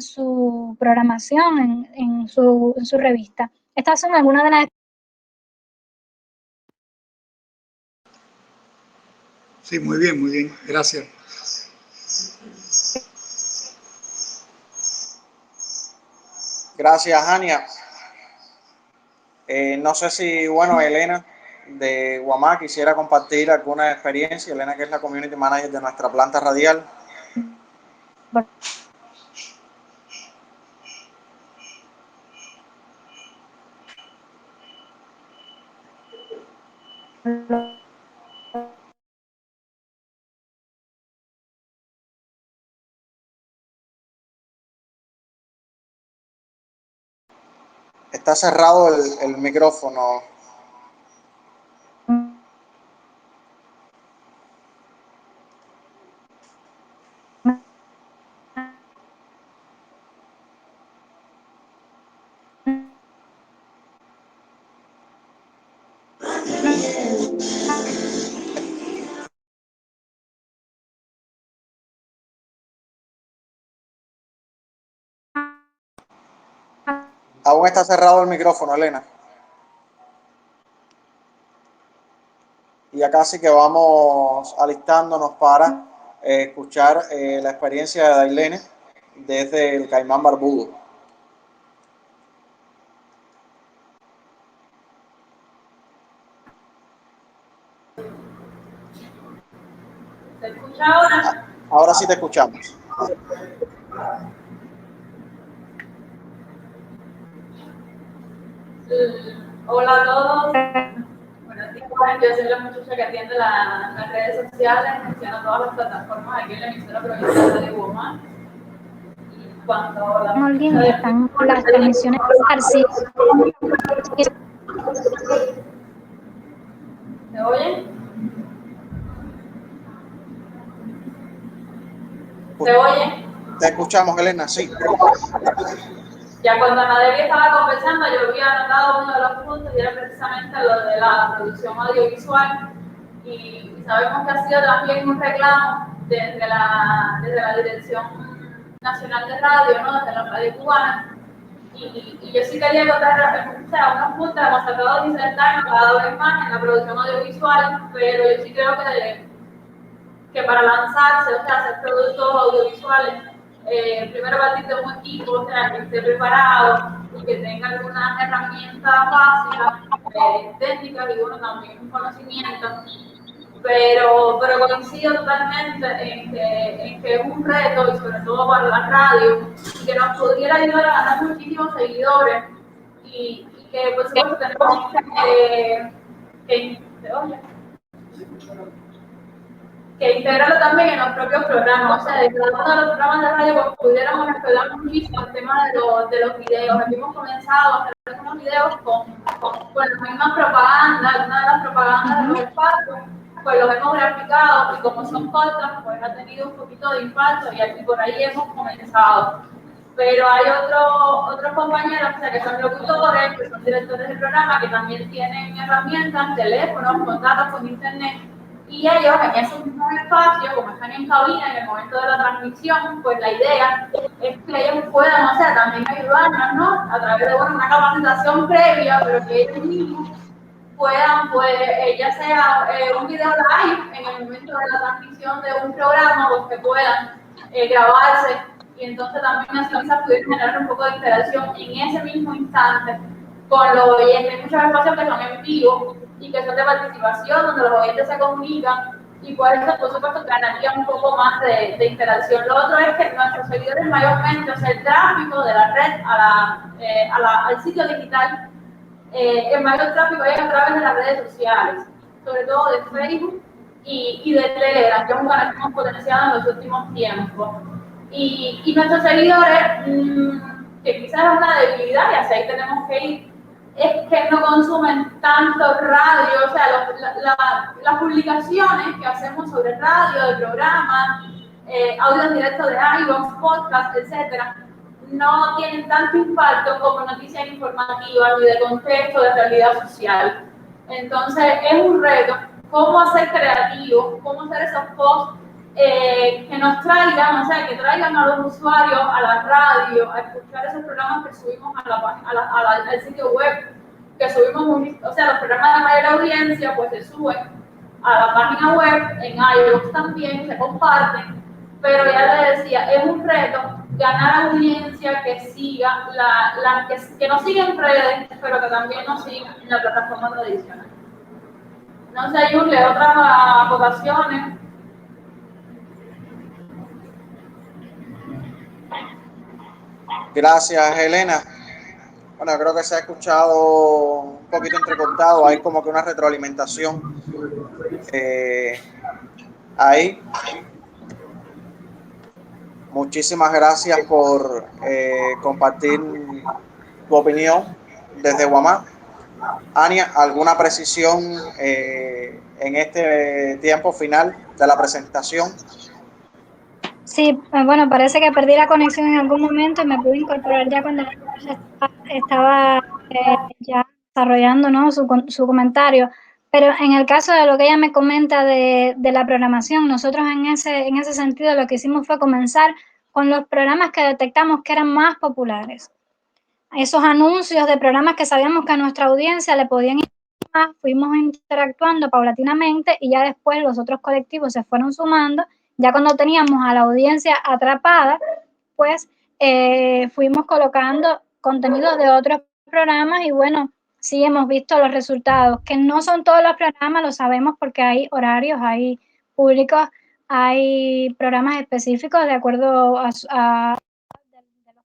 su programación, en su revista. Estas son algunas de las... Sí, muy bien, gracias. Gracias, Ania. No sé si, bueno, Elena de Guamá quisiera compartir alguna experiencia. Elena, que es la community manager de nuestra planta radial. Está cerrado el micrófono. Aún está cerrado el micrófono, Elena. Y ya casi que vamos alistándonos para escuchar la experiencia de Dailene desde el Caimán Barbudo. ¿Se escucha ahora? Ahora sí te escuchamos. Hola a todos. Buenos días. Yo soy la muchacha que atiende las redes sociales, gestiona todas las plataformas aquí en la emisora provincial de Guamá. Y cuando la Alguien están las transmisiones esparcidas. ¿Me oyen? ¿Se oye? Te escuchamos, Elena, sí. Ya cuando Anadevi estaba conversando, yo había anotado uno de los puntos y era precisamente lo de la producción audiovisual. Y sabemos que ha sido también un reclamo desde la Dirección Nacional de Radio, ¿no? Desde la radio cubana. Y yo sí quería contar, o sea, unos puntos, hemos tratado de insertarnos cada vez más en la producción audiovisual, pero yo sí creo que para lanzarse, o sea, hacer productos audiovisuales, primero partir de un equipo, o sea, que esté preparado y que tenga algunas herramientas básicas, técnicas y bueno, también un conocimiento. Pero coincido totalmente en que es un reto, y sobre todo para la radio, y que nos pudiera ayudar a ganar muchísimos seguidores, y que por supuesto tenemos que integrarlo también en los propios programas. O sea, de cada uno de los programas de radio pues, pudiéramos explorar muchísimo el tema de los videos. Aquí hemos comenzado a hacer algunos videos con las mismas propagandas, algunas de las propagandas de los espacios, pues los hemos graficado y como son cortas, pues ha tenido un poquito de impacto y aquí por ahí hemos comenzado. Pero hay otros compañeros, o sea, que son locutores, que son directores del programa, que también tienen herramientas, teléfonos, contactos con internet, y ellos en esos mismos espacios, como están en cabina en el momento de la transmisión, pues la idea es que ellos puedan, o sea, también ayudarnos, ¿no? A través de bueno, una capacitación previa, pero que ellos mismos puedan, pues, ya sea un video live en el momento de la transmisión de un programa, pues que puedan grabarse y entonces también así quizás pudieran generar un poco de interacción en ese mismo instante con los oyentes. Hay muchos espacios que son en vivo y que son de participación, donde los oyentes se comunican y por eso, por supuesto, ganaría un poco más de interacción. Lo otro es que nuestros seguidores mayormente, o sea, el tráfico de la red al sitio digital, el mayor tráfico es a través de las redes sociales, sobre todo de Facebook y de Telegram, que es un canal que hemos potenciado en los últimos tiempos. Y nuestros seguidores, que quizás es una debilidad y hacia ahí tenemos que ir, es que no consumen tanto radio, o sea, las publicaciones que hacemos sobre radio, de programas, audios directos de iVoox, podcast, etcétera, no tienen tanto impacto como noticias informativas ni de contexto, de realidad social. Entonces, es un reto cómo hacer creativos, cómo hacer esos posts que nos traigan, o sea, que traigan a los usuarios a la radio, a escuchar esos programas que subimos al sitio web, que subimos, o sea, los programas de mayor audiencia, pues se suben a la página web, en iVoox también, se comparten, pero ya les decía, es un reto ganar audiencia que siga, que nos siga en redes, pero que también nos siga en la plataforma tradicional. No sé, Julie, otras acotaciones. Gracias, Elena. Bueno, creo que se ha escuchado un poquito entrecortado, hay como que una retroalimentación ahí. Muchísimas gracias por compartir tu opinión desde Guamá. Ania, ¿alguna precisión en este tiempo final de la presentación? Sí, bueno, parece que perdí la conexión en algún momento y me pude incorporar ya cuando estaba ya desarrollando, ¿no? su comentario. Pero en el caso de lo que ella me comenta de la programación, nosotros en ese sentido lo que hicimos fue comenzar con los programas que detectamos que eran más populares. Esos anuncios de programas que sabíamos que a nuestra audiencia le podían interesar, fuimos interactuando paulatinamente y ya después los otros colectivos se fueron sumando. Ya cuando teníamos a la audiencia atrapada, pues fuimos colocando contenidos de otros programas y bueno, sí hemos visto los resultados, que no son todos los programas, lo sabemos porque hay horarios, hay públicos, hay programas específicos de acuerdo a los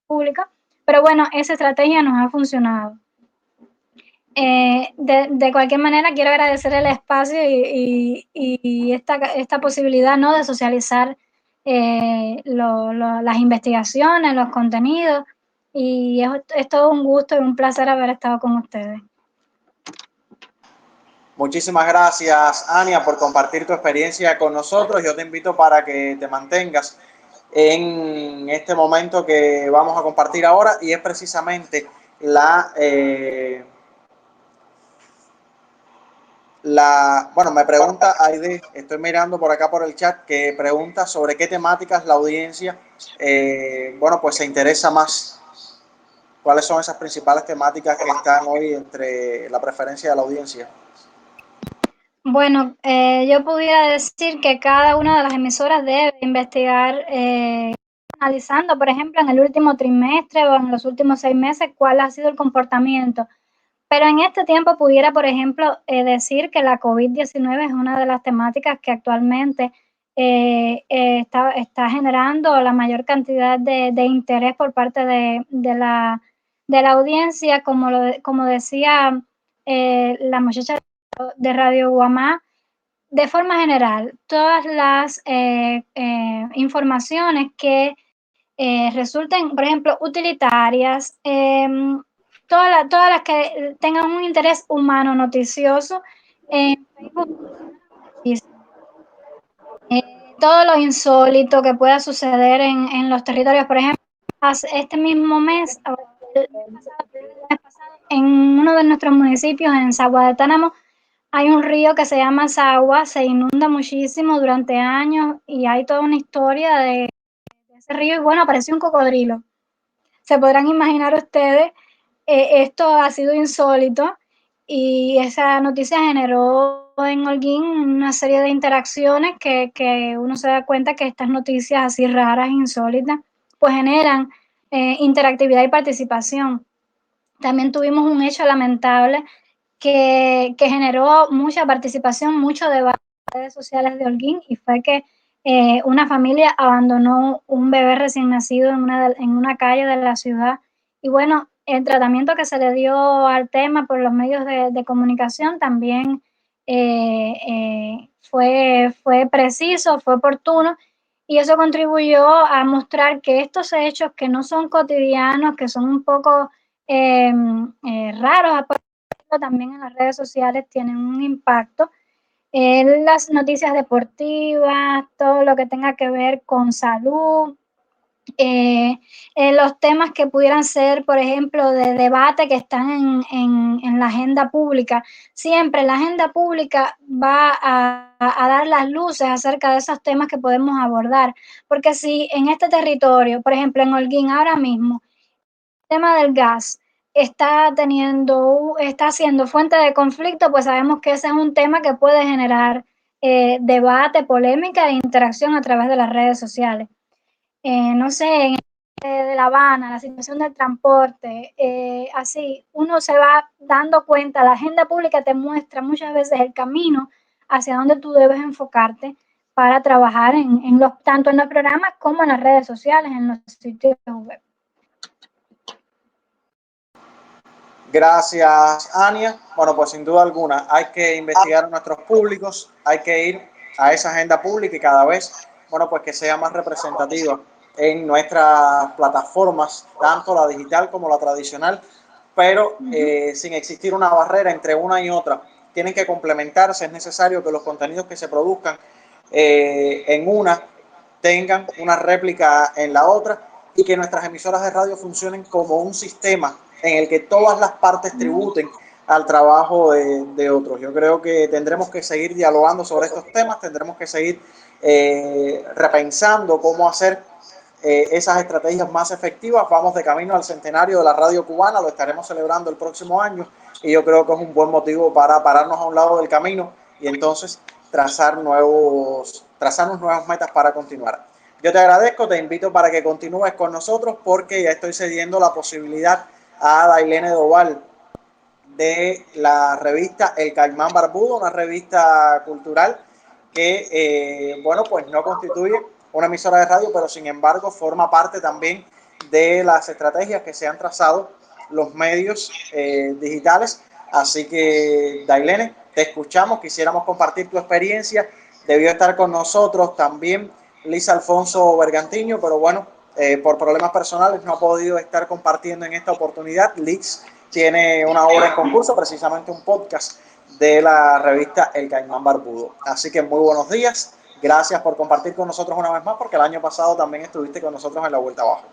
públicos, pero bueno, esa estrategia nos ha funcionado. De cualquier manera, quiero agradecer el espacio y esta posibilidad, ¿no?, de socializar las investigaciones, los contenidos, y es todo un gusto y un placer haber estado con ustedes. Muchísimas gracias, Ania, por compartir tu experiencia con nosotros. Yo te invito para que te mantengas en este momento que vamos a compartir ahora, y es precisamente Bueno, me pregunta Aide, estoy mirando por acá por el chat, que pregunta sobre qué temáticas la audiencia, bueno, pues se interesa más. ¿Cuáles son esas principales temáticas que están hoy entre la preferencia de la audiencia? Bueno, yo pudiera decir que cada una de las emisoras debe investigar, analizando, por ejemplo, en el último trimestre o en los últimos 6 meses, cuál ha sido el comportamiento. Pero en este tiempo pudiera, por ejemplo, decir que la COVID-19 es una de las temáticas que actualmente está generando la mayor cantidad de interés por parte de la audiencia, como decía la muchacha de Radio Guamá. De forma general, todas las informaciones que resulten, por ejemplo, utilitarias, todas las que tengan un interés humano noticioso, en Facebook, todo lo insólito que pueda suceder en los territorios. Por ejemplo, este mismo mes, el mes pasado, en uno de nuestros municipios, en Sagua de Tánamo, hay un río que se llama Sagua, se inunda muchísimo durante años y hay toda una historia de ese río y bueno, apareció un cocodrilo. Se podrán imaginar ustedes, esto ha sido insólito y esa noticia generó en Holguín una serie de interacciones que uno se da cuenta que estas noticias así raras, insólitas, pues generan interactividad y participación. También tuvimos un hecho lamentable que generó mucha participación, mucho debate en redes sociales de Holguín, y fue que una familia abandonó un bebé recién nacido en una calle de la ciudad. Y bueno, el tratamiento que se le dio al tema por los medios de comunicación también fue preciso, fue oportuno, y eso contribuyó a mostrar que estos hechos que no son cotidianos, que son un poco raros, también en las redes sociales tienen un impacto. Las noticias deportivas, todo lo que tenga que ver con salud, los temas que pudieran ser, por ejemplo, de debate que están en la agenda pública. Siempre la agenda pública va a dar las luces acerca de esos temas que podemos abordar, porque si en este territorio, por ejemplo, en Holguín ahora mismo, el tema del gas está siendo fuente de conflicto, pues sabemos que ese es un tema que puede generar debate, polémica e interacción a través de las redes sociales. No sé, en de La Habana, la situación del transporte, así uno se va dando cuenta, la agenda pública te muestra muchas veces el camino hacia donde tú debes enfocarte para trabajar tanto en los programas como en las redes sociales, en los sitios web. Gracias, Ania. Bueno, pues sin duda alguna hay que investigar a nuestros públicos, hay que ir a esa agenda pública y cada vez, bueno, pues que sea más representativa en nuestras plataformas, tanto la digital como la tradicional, pero sin existir una barrera entre una y otra. Tienen que complementarse, es necesario que los contenidos que se produzcan en una tengan una réplica en la otra y que nuestras emisoras de radio funcionen como un sistema en el que todas las partes tributen al trabajo de otros. Yo creo que tendremos que seguir dialogando sobre estos temas, tendremos que seguir repensando cómo hacer esas estrategias más efectivas. Vamos de camino al centenario de la radio cubana, lo estaremos celebrando el próximo año y yo creo que es un buen motivo para pararnos a un lado del camino y entonces trazarnos nuevas metas para continuar. Yo te agradezco, te invito para que continúes con nosotros porque ya estoy cediendo la posibilidad a Dailene Doval de la revista El Caimán Barbudo, una revista cultural que, bueno, pues no constituye una emisora de radio, pero sin embargo forma parte también de las estrategias que se han trazado los medios digitales. Así que, Dailene, te escuchamos, quisiéramos compartir tu experiencia. Debió estar con nosotros también Lisa Alfonso Bergantiño, pero bueno, por problemas personales no ha podido estar compartiendo en esta oportunidad. Liz tiene una obra en concurso, precisamente un podcast de la revista El Caimán Barbudo. Así que muy buenos días. Gracias por compartir con nosotros una vez más, porque el año pasado también estuviste con nosotros en La Vuelta Abajo.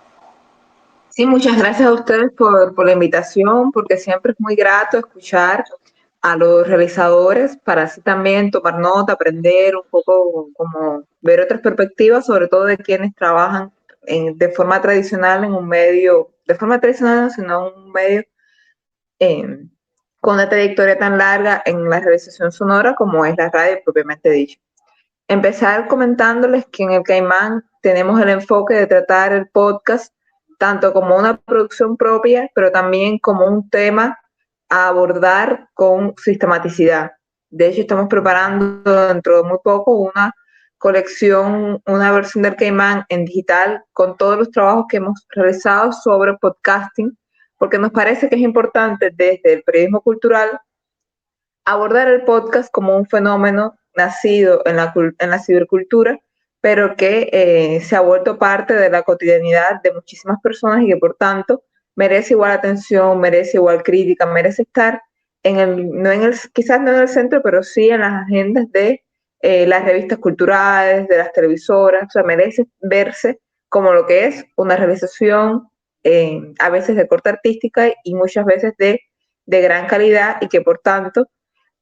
Sí, muchas gracias a ustedes por la invitación, porque siempre es muy grato escuchar a los realizadores para así también tomar nota, aprender un poco, como ver otras perspectivas, sobre todo de quienes trabajan de forma tradicional en un medio, de forma tradicional, no, sino en un medio eh, con una trayectoria tan larga en la realización sonora como es la radio propiamente dicho. Empezar comentándoles que en el Caimán tenemos el enfoque de tratar el podcast tanto como una producción propia, pero también como un tema a abordar con sistematicidad. De hecho, estamos preparando dentro de muy poco una colección, una versión del Caimán en digital con todos los trabajos que hemos realizado sobre podcasting, porque nos parece que es importante desde el periodismo cultural abordar el podcast como un fenómeno nacido en la cibercultura, pero que se ha vuelto parte de la cotidianidad de muchísimas personas y que por tanto merece igual atención, merece igual crítica, merece estar quizás no en el centro, pero sí en las agendas de las revistas culturales, de las televisoras, o sea, merece verse como lo que es una realización a veces de corte artística y muchas veces de gran calidad y que por tanto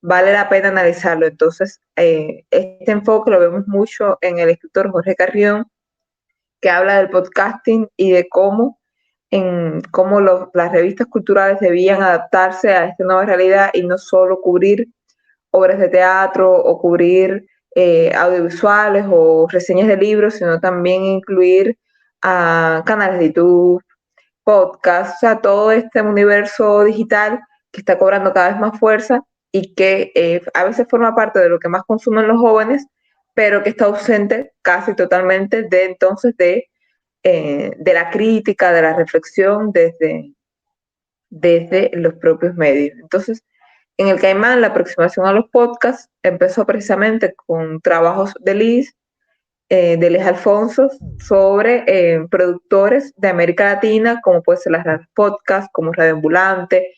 vale la pena analizarlo. Entonces, este enfoque lo vemos mucho en el escritor Jorge Carrión, que habla del podcasting y de cómo las revistas culturales debían adaptarse a esta nueva realidad y no solo cubrir obras de teatro o cubrir audiovisuales o reseñas de libros, sino también incluir a canales de YouTube, podcast, o sea, todo este universo digital que está cobrando cada vez más fuerza y que a veces forma parte de lo que más consumen los jóvenes, pero que está ausente casi totalmente de la crítica, de la reflexión desde los propios medios. Entonces, en el Caimán, la aproximación a los podcasts empezó precisamente con trabajos de Liz Alfonso sobre productores de América Latina, como puede ser las radio podcast, como Radio Ambulante.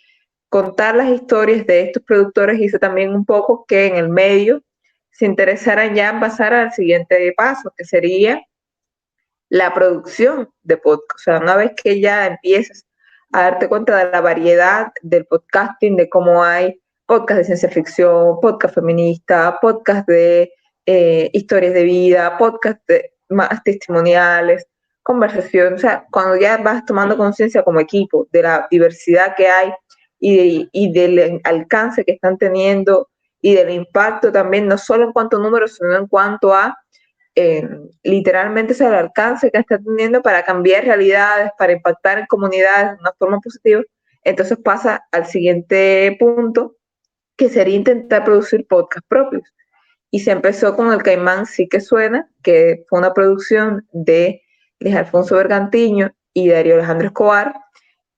Contar las historias de estos productores hizo también un poco que en el medio se interesaran ya en pasar al siguiente paso, que sería la producción de podcast. O sea, una vez que ya empiezas a darte cuenta de la variedad del podcasting, de cómo hay podcast de ciencia ficción, podcast feminista, podcast de historias de vida, podcast más testimoniales, conversación. O sea, cuando ya vas tomando conciencia como equipo de la diversidad que hay y del alcance que están teniendo y del impacto también, no solo en cuanto a números, sino en cuanto a literalmente es el alcance que está teniendo para cambiar realidades, para impactar en comunidades de una forma positiva. Entonces pasa al siguiente punto, que sería intentar producir podcasts propios. Y se empezó con El Caimán Sí que Suena, que fue una producción de Luis Alfonso Bergantiño y Darío Alejandro Escobar,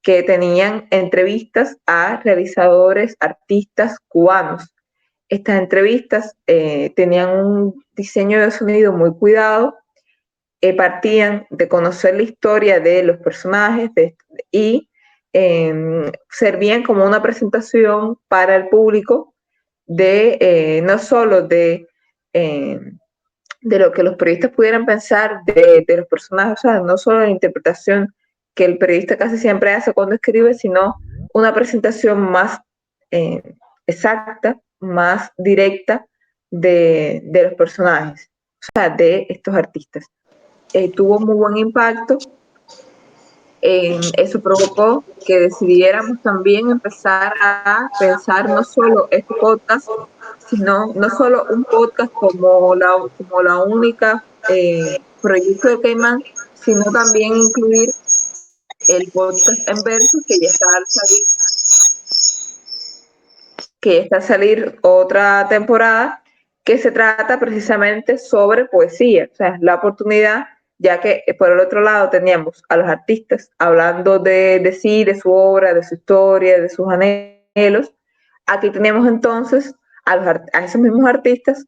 que tenían entrevistas a realizadores, artistas cubanos. Estas entrevistas tenían un diseño de sonido muy cuidado, partían de conocer la historia de los personajes y servían como una presentación para el público no solo de lo que los periodistas pudieran pensar de los personajes, o sea, no solo la interpretación que el periodista casi siempre hace cuando escribe, sino una presentación más eh, exacta, más directa de los personajes, o sea, de estos artistas. Tuvo muy buen impacto. Eso provocó que decidiéramos también empezar a pensar no solo este podcast, sino no solo un podcast como la única proyecto de Caimán, sino también incluir el podcast en verso que está a salir otra temporada que se trata precisamente sobre poesía, o sea, la oportunidad, ya que por el otro lado teníamos a los artistas hablando de sí, de su obra, de su historia, de sus anhelos. Aquí teníamos entonces a esos mismos artistas,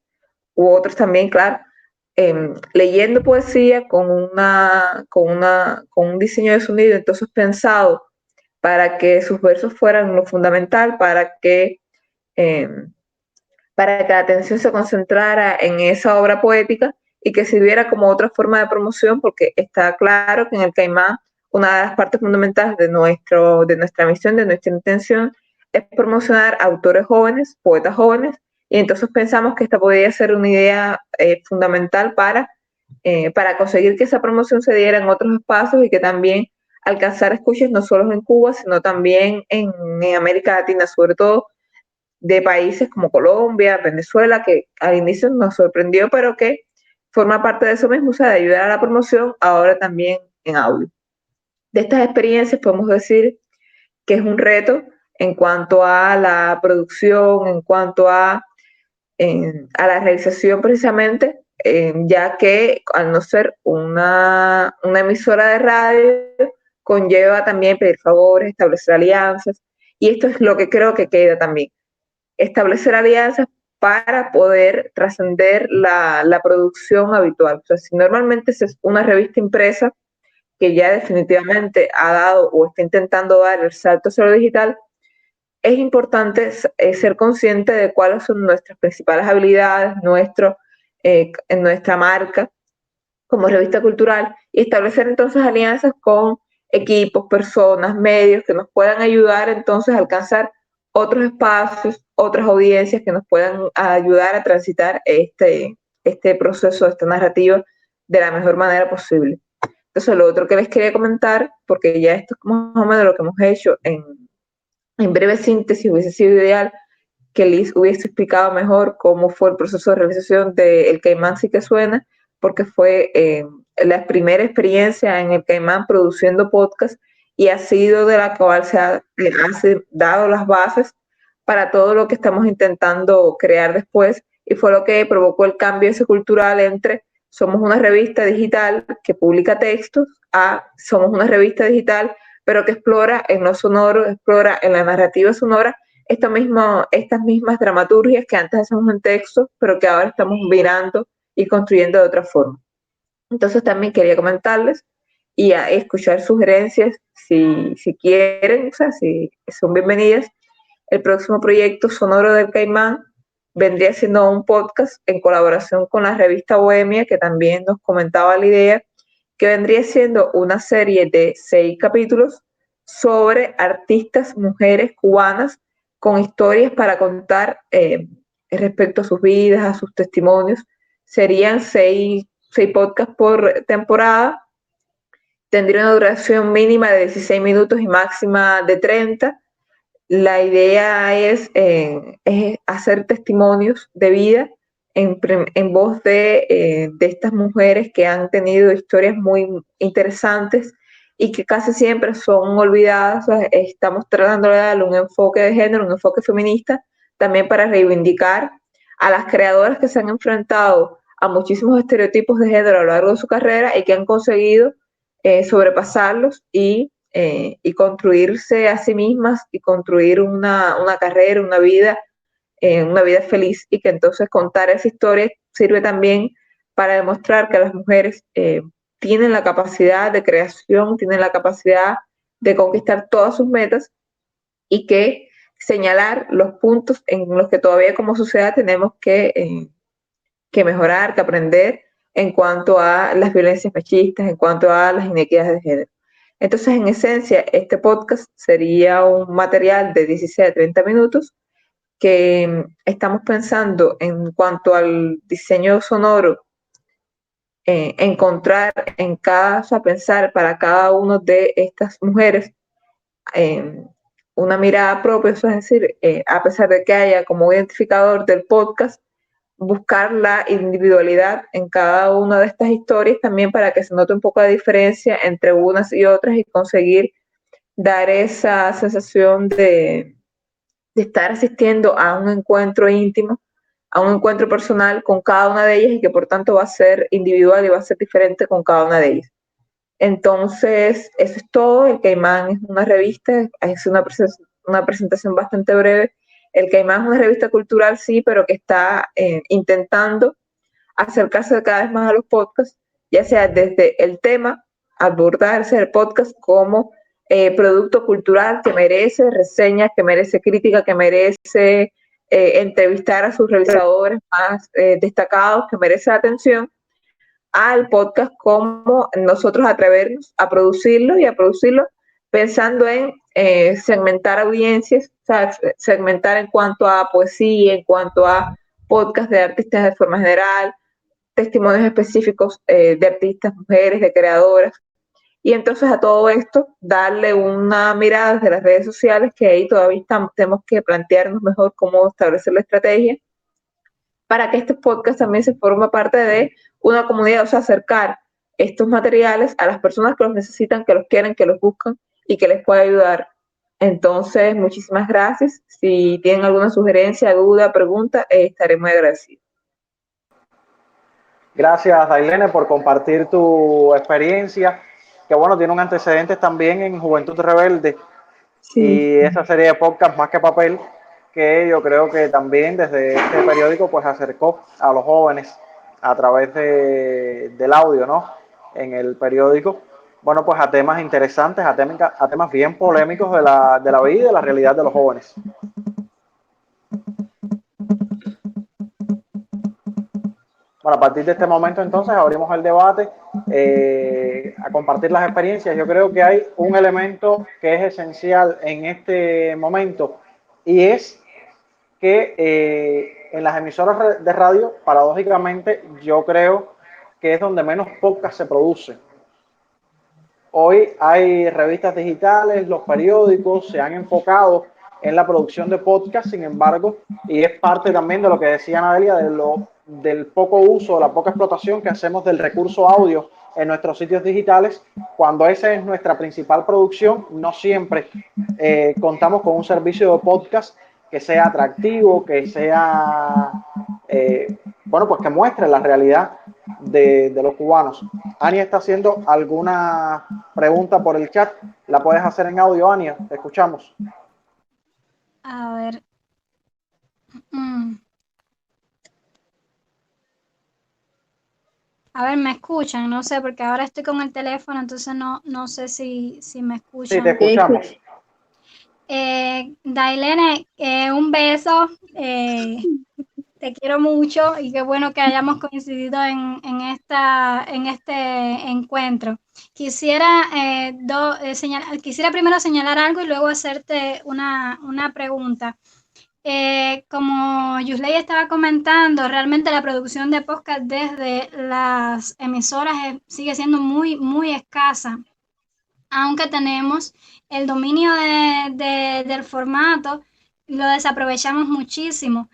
u otros también, claro, leyendo poesía con un diseño de sonido entonces pensado para que sus versos fueran lo fundamental, eh, para que la atención se concentrara en esa obra poética y que sirviera como otra forma de promoción, porque está claro que en el Caimán una de las partes fundamentales de nuestra misión, de nuestra intención, es promocionar autores jóvenes, poetas jóvenes, y entonces pensamos que esta podría ser una idea fundamental para conseguir que esa promoción se diera en otros espacios y que también alcanzar escuchas no solo en Cuba, sino también en América Latina, sobre todo de países como Colombia, Venezuela, que al inicio nos sorprendió, pero que forma parte de eso mismo, o sea, de ayudar a la promoción, ahora también en audio. De estas experiencias podemos decir que es un reto en cuanto a la producción, en cuanto a la realización precisamente, ya que al no ser una emisora de radio, conlleva también pedir favores, establecer alianzas, y esto es lo que creo que queda también, establecer alianzas para poder trascender la producción habitual. O sea, si normalmente es una revista impresa que ya definitivamente ha dado o está intentando dar el salto hacia lo digital, es importante ser consciente de cuáles son nuestras principales habilidades, en nuestra marca como revista cultural, y establecer entonces alianzas con equipos, personas, medios que nos puedan ayudar entonces a alcanzar otros espacios, otras audiencias que nos puedan ayudar a transitar este proceso, esta narrativa de la mejor manera posible. Entonces, lo otro que les quería comentar, porque ya esto es más o menos lo que hemos hecho en breve síntesis, hubiese sido ideal que Liz hubiese explicado mejor cómo fue el proceso de realización de El Caimán Sí que Suena, porque fue la primera experiencia en El Caimán produciendo podcast y ha sido de la cual se han dado las bases para todo lo que estamos intentando crear después, y fue lo que provocó el cambio ese cultural entre somos una revista digital que publica textos a somos una revista digital pero que explora en lo sonoro, explora en la narrativa sonora estas mismas dramaturgias que antes hacíamos en texto, pero que ahora estamos mirando y construyendo de otra forma. Entonces también quería comentarles y a escuchar sugerencias si quieren, o sea, si son bienvenidas. El próximo proyecto sonoro del Caimán vendría siendo un podcast en colaboración con la revista Bohemia, que también nos comentaba la idea, que vendría siendo una serie de 6 capítulos sobre artistas mujeres cubanas con historias para contar respecto a sus vidas, a sus testimonios. Serían 6 podcasts por temporada. Tendría una duración mínima de 16 minutos y máxima de 30. La idea es hacer testimonios de vida en voz de estas mujeres que han tenido historias muy interesantes y que casi siempre son olvidadas. O sea, estamos tratando de darle un enfoque de género, un enfoque feminista, también para reivindicar a las creadoras que se han enfrentado a muchísimos estereotipos de género a lo largo de su carrera y que han conseguido sobrepasarlos y construirse a sí mismas y construir una carrera, una vida feliz, y que entonces contar esa historia sirve también para demostrar que las mujeres tienen la capacidad de creación, tienen la capacidad de conquistar todas sus metas, y que señalar los puntos en los que todavía como sociedad tenemos que mejorar, que aprender en cuanto a las violencias machistas, en cuanto a las inequidades de género. Entonces, en esencia, este podcast sería un material de 16 a 30 minutos que estamos pensando en cuanto al diseño sonoro, encontrar en cada, o sea, pensar para cada una de estas mujeres una mirada propia, eso es decir, a pesar de que haya como identificador del podcast, buscar la individualidad en cada una de estas historias también para que se note un poco la diferencia entre unas y otras y conseguir dar esa sensación de estar asistiendo a un encuentro íntimo, a un encuentro personal con cada una de ellas, y que por tanto va a ser individual y va a ser diferente con cada una de ellas. Entonces, eso es todo. El Caimán es una revista, es una presentación bastante breve. El Caimán es una revista cultural, sí, pero que está intentando acercarse cada vez más a los podcasts, ya sea desde el tema, abordarse el podcast como producto cultural que merece reseñas, que merece crítica, que merece entrevistar a sus realizadores más destacados, que merece atención, al podcast como nosotros atrevernos a producirlo, y a producirlo pensando en segmentar audiencias, o sea, segmentar en cuanto a poesía, en cuanto a podcast de artistas de forma general, testimonios específicos de artistas, mujeres, de creadoras. Y entonces a todo esto darle una mirada desde las redes sociales, que ahí todavía tenemos que plantearnos mejor cómo establecer la estrategia para que este podcast también se forme parte de una comunidad, o sea, acercar estos materiales a las personas que los necesitan, que los quieren, que los buscan y que les pueda ayudar. Entonces, muchísimas gracias. Si tienen alguna sugerencia, duda, pregunta, estaré muy agradecida. Gracias, Dailene, por compartir tu experiencia, que bueno, tiene un antecedente también en Juventud Rebelde. Sí. Y esa serie de podcast, Más que Papel, que yo creo que también desde este periódico pues acercó a los jóvenes a través del audio, ¿no? En el periódico, bueno, pues a temas interesantes, a temas bien polémicos de la vida y de la realidad de los jóvenes. Bueno, a partir de este momento entonces abrimos el debate, a compartir las experiencias. Yo creo que hay un elemento que es esencial en este momento y es que en las emisoras de radio, paradójicamente, yo creo que es donde menos podcast se produce. Hoy hay revistas digitales, los periódicos se han enfocado en la producción de podcast, sin embargo, y es parte también de lo que decía Nadelia, del poco uso, la poca explotación que hacemos del recurso audio en nuestros sitios digitales, cuando esa es nuestra principal producción, no siempre contamos con un servicio de podcast que sea atractivo, que sea, bueno, pues que muestre la realidad de los cubanos. Ania está haciendo alguna pregunta por el chat. La puedes hacer en audio, Ania. Te escuchamos. A ver. A ver, me escuchan, no sé, porque ahora estoy con el teléfono, entonces no sé si me escuchan. Sí, te escuchamos. Dailene, un beso. Te quiero mucho y qué bueno que hayamos coincidido en este encuentro. Quisiera, quisiera primero señalar algo y luego hacerte una pregunta. Como Yusley estaba comentando, realmente la producción de podcast desde las emisoras sigue siendo muy escasa, aunque tenemos el dominio del formato, lo desaprovechamos muchísimo.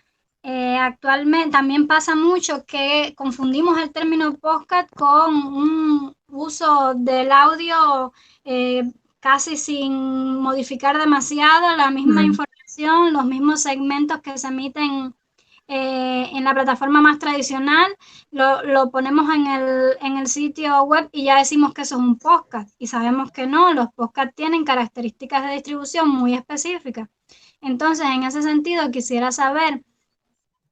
Actualmente también pasa mucho que confundimos el término podcast con un uso del audio casi sin modificar demasiado, la misma información, los mismos segmentos que se emiten en la plataforma más tradicional, lo ponemos en el sitio web y ya decimos que eso es un podcast. Y sabemos que no, los podcasts tienen características de distribución muy específicas. Entonces, en ese sentido, quisiera saber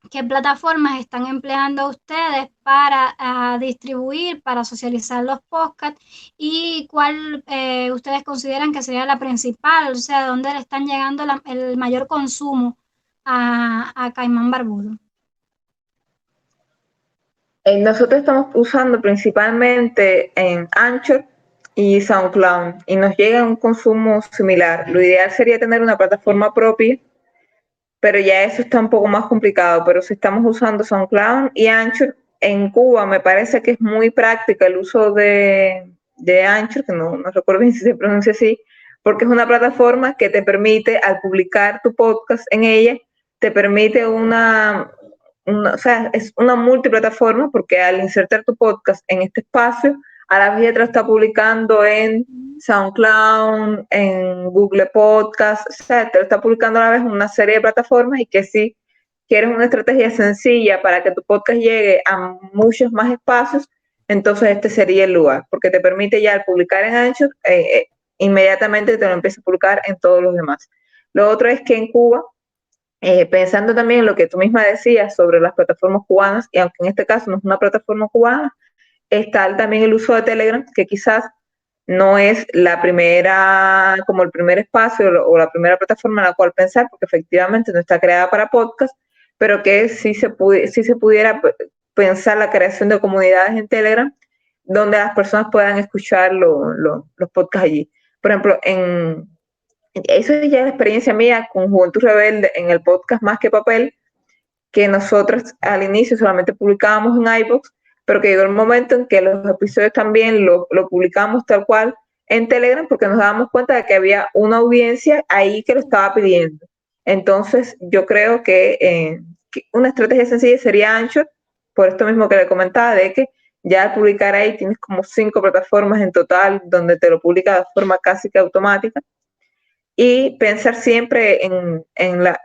qué plataformas están empleando ustedes para distribuir, para socializar los podcasts y cuál ustedes consideran que sería la principal, o sea, dónde le están llegando el mayor consumo a Caimán Barbudo. Nosotros estamos usando principalmente en Anchor y SoundCloud y nos llega un consumo similar. Lo ideal sería tener una plataforma propia, pero ya eso está un poco más complicado. Pero si estamos usando SoundCloud y Anchor, en Cuba me parece que es muy práctica el uso de Anchor, que no recuerdo bien si se pronuncia así, porque es una plataforma que te permite, al publicar tu podcast en ella, te permite o sea, es una multiplataforma porque al insertar tu podcast en este espacio, a la vez ya te lo está publicando en SoundCloud, en Google Podcast, o sea, te lo está publicando a la vez en una serie de plataformas y que si quieres una estrategia sencilla para que tu podcast llegue a muchos más espacios, entonces este sería el lugar, porque te permite ya al publicar en Anchor, inmediatamente te lo empieza a publicar en todos los demás. Lo otro es que en Cuba, pensando también en lo que tú misma decías sobre las plataformas cubanas, y aunque en este caso no es una plataforma cubana, está también el uso de Telegram, que quizás no es la primera, como el primer espacio o la primera plataforma en la cual pensar, porque efectivamente no está creada para podcast, pero que sí se pudiera pensar la creación de comunidades en Telegram donde las personas puedan escuchar los podcasts allí. Por ejemplo, eso ya es la experiencia mía con Juventud Rebelde en el podcast Más que Papel, que nosotros al inicio solamente publicábamos en iVoox, pero que llegó el momento en que los episodios también lo publicamos tal cual en Telegram, porque nos dábamos cuenta de que había una audiencia ahí que lo estaba pidiendo. Entonces, yo creo que una estrategia sencilla sería Anchor, por esto mismo que le comentaba, de que ya al publicar ahí tienes como 5 plataformas en total donde te lo publica de forma casi que automática, y pensar siempre en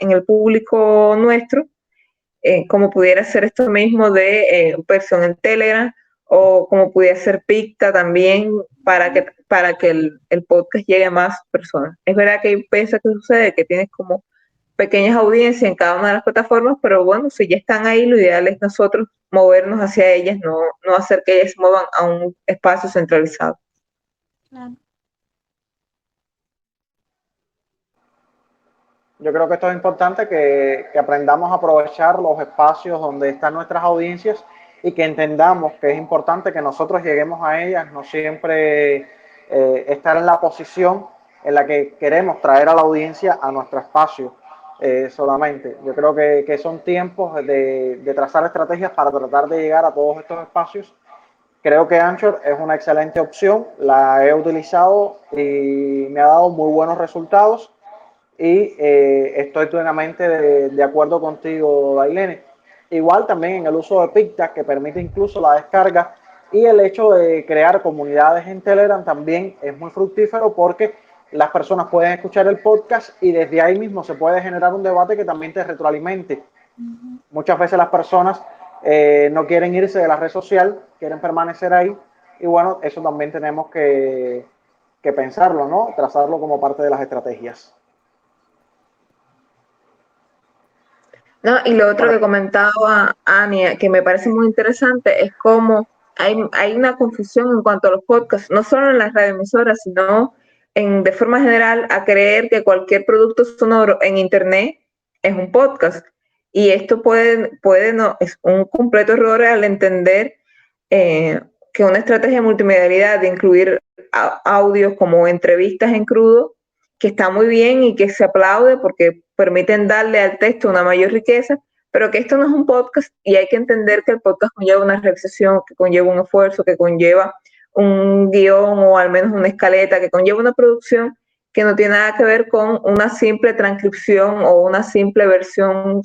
el público nuestro, como pudiera ser esto mismo de versión en Telegram, o como pudiera ser Picta también, para que el podcast llegue a más personas. Es verdad que hay veces que sucede que tienes como pequeñas audiencias en cada una de las plataformas, pero bueno, si ya están ahí, lo ideal es nosotros movernos hacia ellas, no hacer que ellas se muevan a un espacio centralizado. Claro. Yo creo que esto es importante, que aprendamos a aprovechar los espacios donde están nuestras audiencias y que entendamos que es importante que nosotros lleguemos a ellas, no siempre estar en la posición en la que queremos traer a la audiencia a nuestro espacio solamente. Yo creo que son tiempos de trazar estrategias para tratar de llegar a todos estos espacios. Creo que Anchor es una excelente opción, la he utilizado y me ha dado muy buenos resultados. Y estoy plenamente de acuerdo contigo, Dailene. Igual también en el uso de Picta, que permite incluso la descarga, y el hecho de crear comunidades en Telegram también es muy fructífero, porque las personas pueden escuchar el podcast y desde ahí mismo se puede generar un debate que también te retroalimente. Muchas veces las personas no quieren irse de la red social, quieren permanecer ahí, y bueno, eso también tenemos que pensarlo, ¿no? Trazarlo como parte de las estrategias. No, y lo otro Bueno, que comentaba Ania, que me parece muy interesante, es cómo hay una confusión en cuanto a los podcasts, no solo en las radioemisoras, sino de forma general, a creer que cualquier producto sonoro en Internet es un podcast. Y esto no, es un completo error al entender que una estrategia de multimedialidad, de incluir audios como entrevistas en crudo, que está muy bien y que se aplaude porque permiten darle al texto una mayor riqueza, pero que esto no es un podcast, y hay que entender que el podcast conlleva una realización, que conlleva un esfuerzo, que conlleva un guión o al menos una escaleta, que conlleva una producción que no tiene nada que ver con una simple transcripción o una simple versión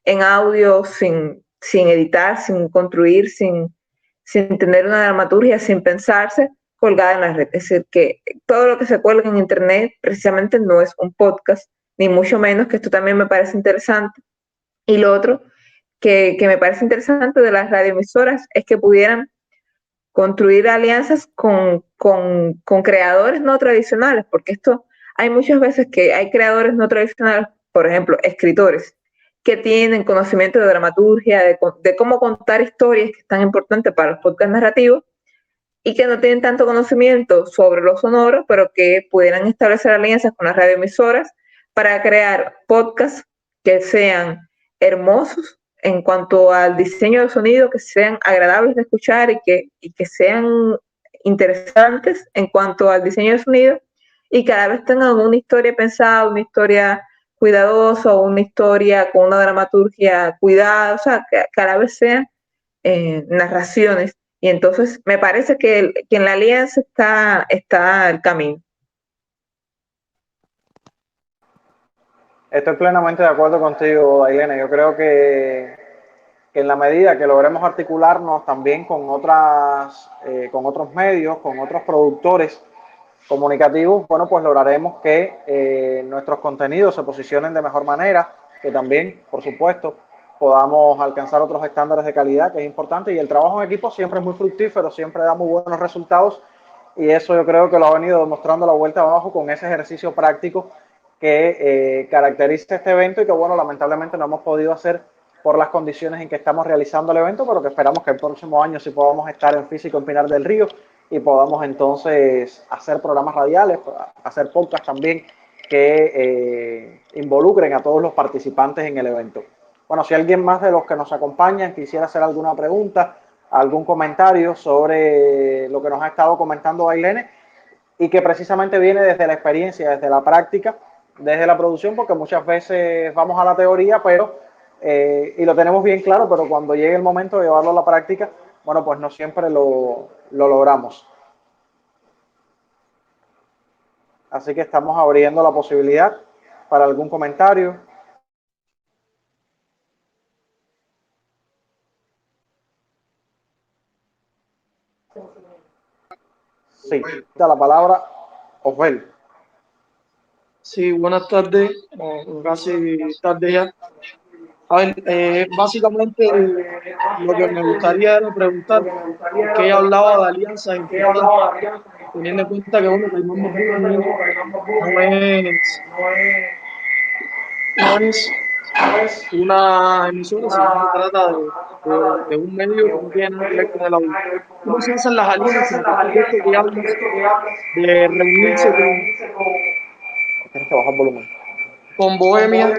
en audio sin editar, sin construir, sin tener una dramaturgia, sin pensarse, colgada en la red. Es decir, que todo lo que se cuelga en Internet precisamente no es un podcast, ni mucho menos, que esto también me parece interesante. Y lo otro que me parece interesante de las radioemisoras es que pudieran construir alianzas con creadores no tradicionales, porque esto hay muchas veces que hay creadores no tradicionales, por ejemplo, escritores, que tienen conocimiento de dramaturgia, de cómo contar historias que es tan importante para los podcasts narrativos, y que no tienen tanto conocimiento sobre lo sonoro, pero que pudieran establecer alianzas con las radioemisoras para crear podcasts que sean hermosos en cuanto al diseño de sonido, que sean agradables de escuchar y que sean interesantes en cuanto al diseño de sonido, y cada vez tengan una historia pensada, una historia cuidadosa, o una historia con una dramaturgia cuidada, o sea, que cada vez sean narraciones. Y entonces me parece que en la alianza está el camino. estoy plenamente de acuerdo contigo, Ailene. Yo creo que en la medida que logremos articularnos también con otros medios, con otros productores comunicativos, bueno, pues lograremos que nuestros contenidos se posicionen de mejor manera, que también, por supuesto, podamos alcanzar otros estándares de calidad, que es importante, y el trabajo en equipo siempre es muy fructífero, siempre da muy buenos resultados, y eso yo creo que lo ha venido demostrando la vuelta abajo con ese ejercicio práctico que caracteriza este evento, y que, bueno, lamentablemente no hemos podido hacer por las condiciones en que estamos realizando el evento, pero que esperamos que el próximo año sí podamos estar en físico en Pinar del Río y podamos entonces hacer programas radiales, hacer podcasts también que involucren a todos los participantes en el evento. Bueno, si alguien más de los que nos acompañan quisiera hacer alguna pregunta, algún comentario sobre lo que nos ha estado comentando Ailene, y que precisamente viene desde la experiencia, desde la práctica, desde la producción, porque muchas veces vamos a la teoría, pero y lo tenemos bien claro, pero cuando llegue el momento de llevarlo a la práctica, bueno, pues no siempre lo logramos. Así que estamos abriendo la posibilidad para algún comentario. Sí, da la palabra Osbel. Sí, buenas tardes, o casi tarde ya. A ver, básicamente lo que me gustaría era preguntar, porque ella hablaba de alianzas importantes, teniendo en cuenta que, bueno, Caimán Bambú no es, no es una emisora, sino que trata de un medio que no tiene nada que ver con el audio. ¿Cómo se hacen las alianzas? Aparte de esto que hablas, de reunirse Tienes que bajar el volumen. con Bohemia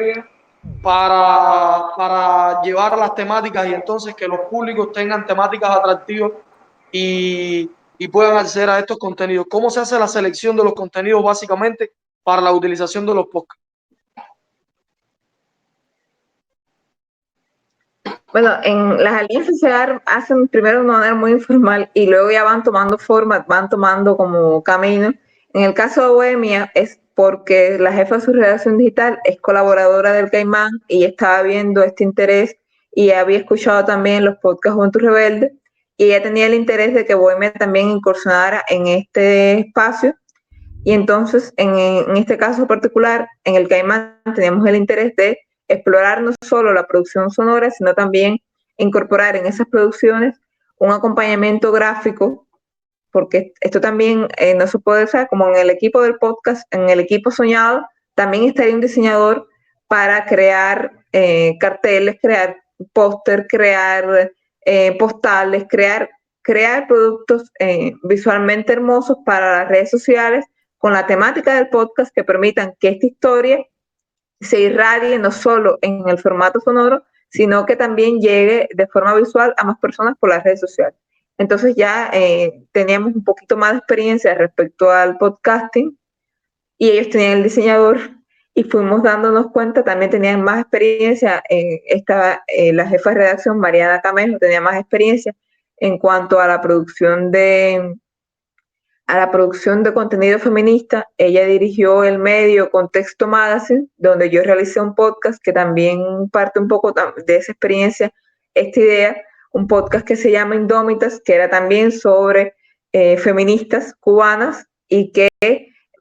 para llevar las temáticas y entonces que los públicos tengan temáticas atractivas y puedan acceder a estos contenidos. ¿Cómo se hace la selección de los contenidos básicamente para la utilización de los podcasts? Bueno, en las alianzas hacen primero de una manera muy informal y luego ya van tomando forma, van tomando como camino. En el caso de Bohemia es porque la jefa de su redacción digital es colaboradora del Caimán y estaba viendo este interés y había escuchado también los podcasts Juventud Rebelde y ella tenía el interés de que Bohemia también incursionara en este espacio. Y entonces, en este caso particular, en el Caimán teníamos el interés de explorar no solo la producción sonora, sino también incorporar en esas producciones un acompañamiento gráfico, porque esto también no se puede hacer, como en el equipo del podcast, en el equipo soñado, también estaría un diseñador para crear carteles, crear póster, crear postales, crear productos visualmente hermosos para las redes sociales con la temática del podcast que permitan que esta historia se irradie no solo en el formato sonoro, sino que también llegue de forma visual a más personas por las redes sociales. Entonces ya teníamos un poquito más de experiencia respecto al podcasting y ellos tenían el diseñador y fuimos dándonos cuenta, también tenían más experiencia, la jefa de redacción, Mariana Camejo, tenía más experiencia en cuanto a la producción de contenido feminista. Ella dirigió el medio Contexto Magazine, donde yo realicé un podcast que también parte un poco de esa experiencia, esta idea, un podcast que se llama Indómitas, que era también sobre feministas cubanas y que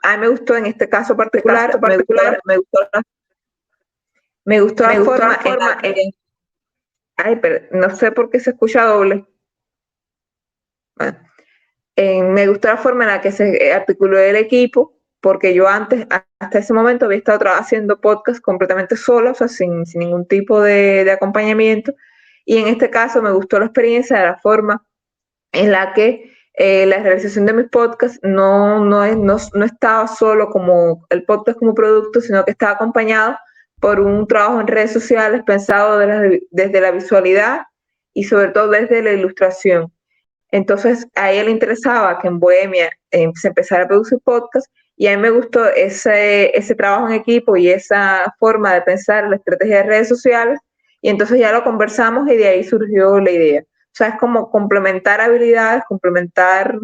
a mí me gustó en este caso particular, me gustó la forma en la que, ay, pero no sé por qué se escucha doble. Bueno, me gustó la forma en la que se articuló el equipo, porque yo antes, hasta ese momento, había estado haciendo podcast completamente sola, o sea, sin ningún tipo de acompañamiento. Y en este caso me gustó la experiencia de la forma en la que la realización de mis podcasts no estaba solo como el podcast como producto, sino que estaba acompañado por un trabajo en redes sociales pensado desde la visualidad y sobre todo desde la ilustración. Entonces a ella le interesaba que en Bohemia se empezara a producir podcast y a mí me gustó ese trabajo en equipo y esa forma de pensar la estrategia de redes sociales y entonces ya lo conversamos y de ahí surgió la idea. O sea, es como complementar habilidades, complementar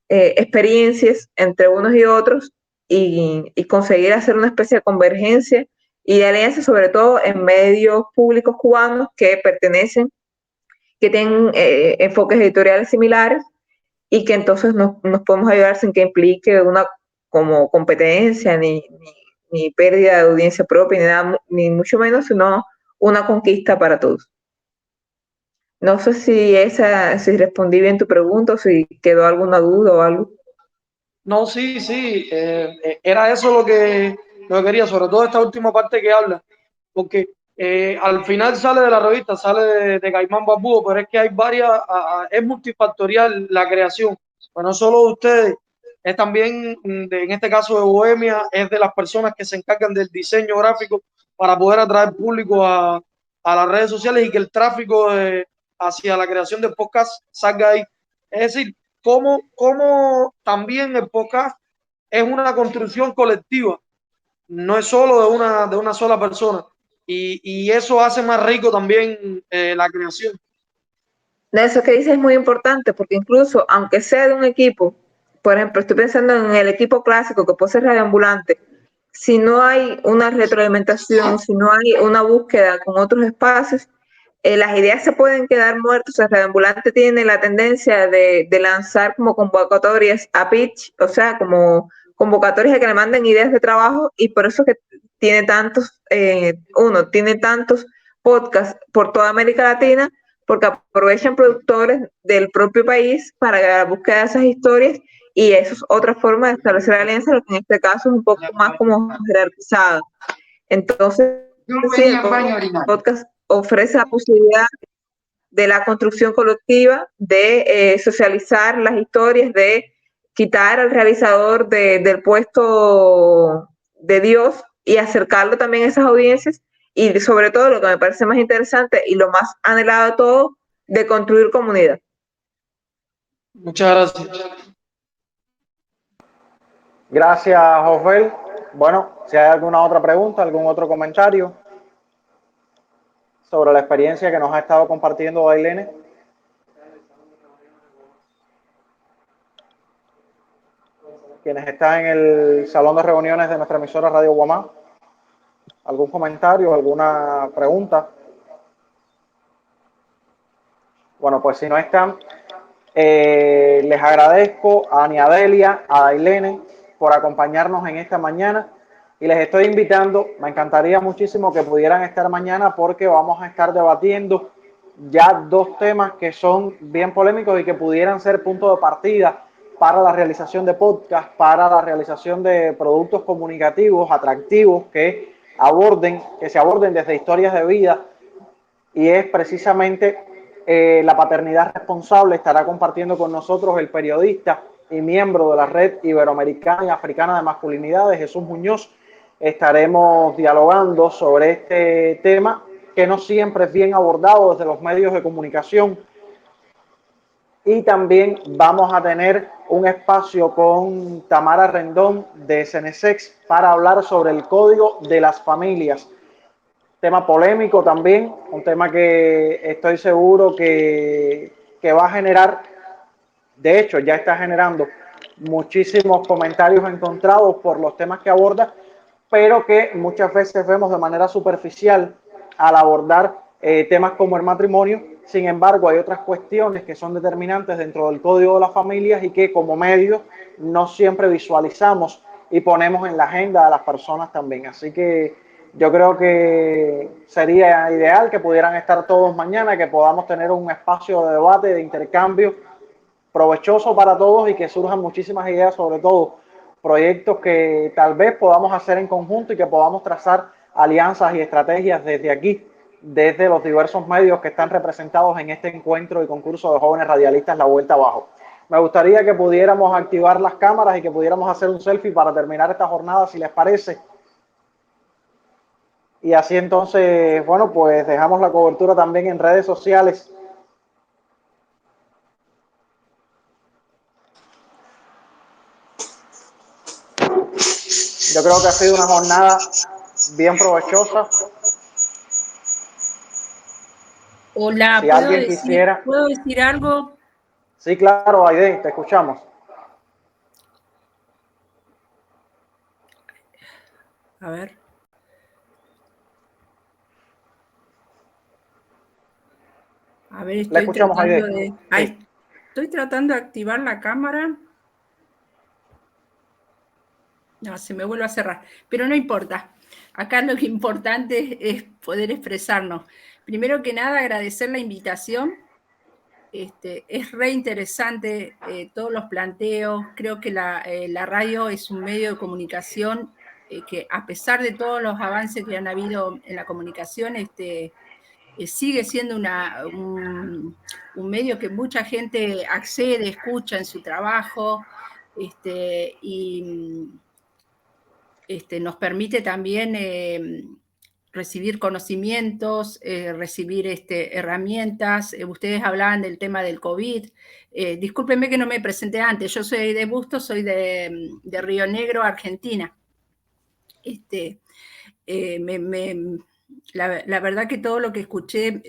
experiencias entre unos y otros y conseguir hacer una especie de convergencia y de alianza, sobre todo en medios públicos cubanos que tienen enfoques editoriales similares y que entonces nos podemos ayudar sin que implique una como competencia ni pérdida de audiencia propia, ni nada, ni mucho menos, sino una conquista para todos. No sé si respondí bien tu pregunta o si quedó alguna duda o algo. No, sí, sí, era eso lo que quería, sobre todo esta última parte que habla, porque al final sale de la revista, sale de Caimán Barbudo, pero es que hay varias, es multifactorial la creación, pues no solo de ustedes, es también, en este caso de Bohemia, es de las personas que se encargan del diseño gráfico para poder atraer público a las redes sociales y que el tráfico hacia la creación de podcast salga ahí. Es decir, cómo también el podcast es una construcción colectiva, no es solo de una sola persona. Y eso hace más rico también la creación. Eso que dices es muy importante, porque incluso aunque sea de un equipo, por ejemplo, estoy pensando en el equipo clásico que puede ser radioambulante, si no hay una retroalimentación, si no hay una búsqueda con otros espacios, las ideas se pueden quedar muertas. O sea, Radioambulante tiene la tendencia de lanzar como convocatorias a pitch, o sea, como convocatorias a que le manden ideas de trabajo, y por eso que tiene tantos, tiene tantos podcasts por toda América Latina, porque aprovechan productores del propio país para la búsqueda de esas historias, y eso es otra forma de establecer alianzas, lo que en este caso es un poco más como jerarquizada. Entonces, sí, el podcast ofrece la posibilidad de la construcción colectiva, de socializar las historias, de quitar al realizador del puesto de Dios y acercarlo también a esas audiencias, y sobre todo lo que me parece más interesante y lo más anhelado de todo, de construir comunidad. Muchas gracias. Gracias, José. Bueno, si hay alguna otra pregunta, algún otro comentario sobre la experiencia que nos ha estado compartiendo Ailene. Quienes están en el salón de reuniones de nuestra emisora Radio Guamá, ¿algún comentario, alguna pregunta? Bueno, pues si no están, les agradezco a Aniadelia, a Ailene por acompañarnos en esta mañana, y les estoy invitando, me encantaría muchísimo que pudieran estar mañana, porque vamos a estar debatiendo ya dos temas que son bien polémicos y que pudieran ser punto de partida para la realización de podcast, para la realización de productos comunicativos atractivos que se aborden desde historias de vida, y es precisamente la paternidad responsable. Estará compartiendo con nosotros el periodista y miembro de la Red Iberoamericana y Africana de Masculinidades, Jesús Muñoz. Estaremos dialogando sobre este tema que no siempre es bien abordado desde los medios de comunicación, y también vamos a tener un espacio con Tamara Rendón de Cenesex para hablar sobre el Código de las Familias. Tema polémico también, un tema que estoy seguro que va a generar, de hecho ya está generando muchísimos comentarios encontrados por los temas que aborda, pero que muchas veces vemos de manera superficial al abordar temas como el matrimonio. Sin embargo, hay otras cuestiones que son determinantes dentro del Código de las Familias y que como medios no siempre visualizamos y ponemos en la agenda de las personas también. Así que yo creo que sería ideal que pudieran estar todos mañana, que podamos tener un espacio de debate, de intercambio provechoso para todos, y que surjan muchísimas ideas, sobre todo proyectos que tal vez podamos hacer en conjunto y que podamos trazar alianzas y estrategias desde aquí, desde los diversos medios que están representados en este encuentro y concurso de jóvenes radialistas La Vuelta Abajo. Me gustaría que pudiéramos activar las cámaras y que pudiéramos hacer un selfie para terminar esta jornada, si les parece. Y así entonces, bueno, pues dejamos la cobertura también en redes sociales. Yo creo que ha sido una jornada bien provechosa. Hola, Si alguien quisiera... ¿puedo decir algo? Sí, claro, Aide, te escuchamos. A ver. A ver, La escuchamos, Aide. Sí. Estoy tratando de activar la cámara. No, se me vuelve a cerrar, pero no importa. Acá lo que importante es poder expresarnos. Primero que nada, agradecer la invitación. Es re interesante todos los planteos. Creo que la radio es un medio de comunicación que, a pesar de todos los avances que han habido en la comunicación, sigue siendo un medio que mucha gente accede, escucha en su trabajo, y nos permite también recibir conocimientos, recibir herramientas. Ustedes hablaban del tema del COVID. Discúlpenme que no me presenté antes. Yo soy de Bustos, soy de Río Negro, Argentina. La verdad que todo lo que escuché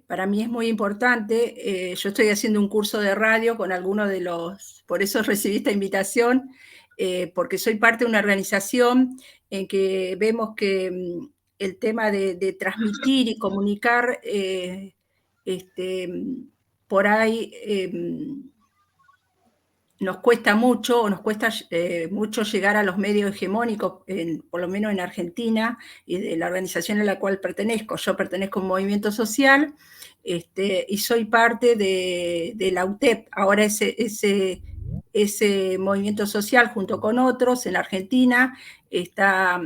para mí es muy importante. Yo estoy haciendo un curso de radio con algunos de los, por eso recibí esta invitación, porque soy parte de una organización en que vemos que el tema de transmitir y comunicar por ahí nos cuesta mucho, o nos cuesta mucho llegar a los medios hegemónicos, por lo menos en Argentina, y de la organización a la cual pertenezco. Yo pertenezco a un movimiento social y soy parte de la UTEP. Ahora ese movimiento social, junto con otros en Argentina, está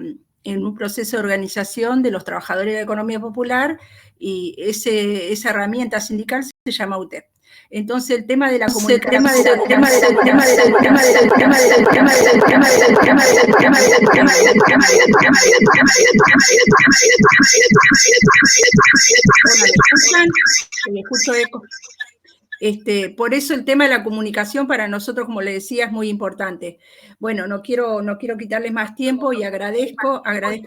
en un proceso de organización de los trabajadores de la economía popular, y esa herramienta sindical se llama UTEP. Entonces el tema de la comunicación, ¿me escucho eco? Por eso el tema de la comunicación para nosotros, como le decía, es muy importante. Bueno, no quiero quitarles más tiempo y agradezco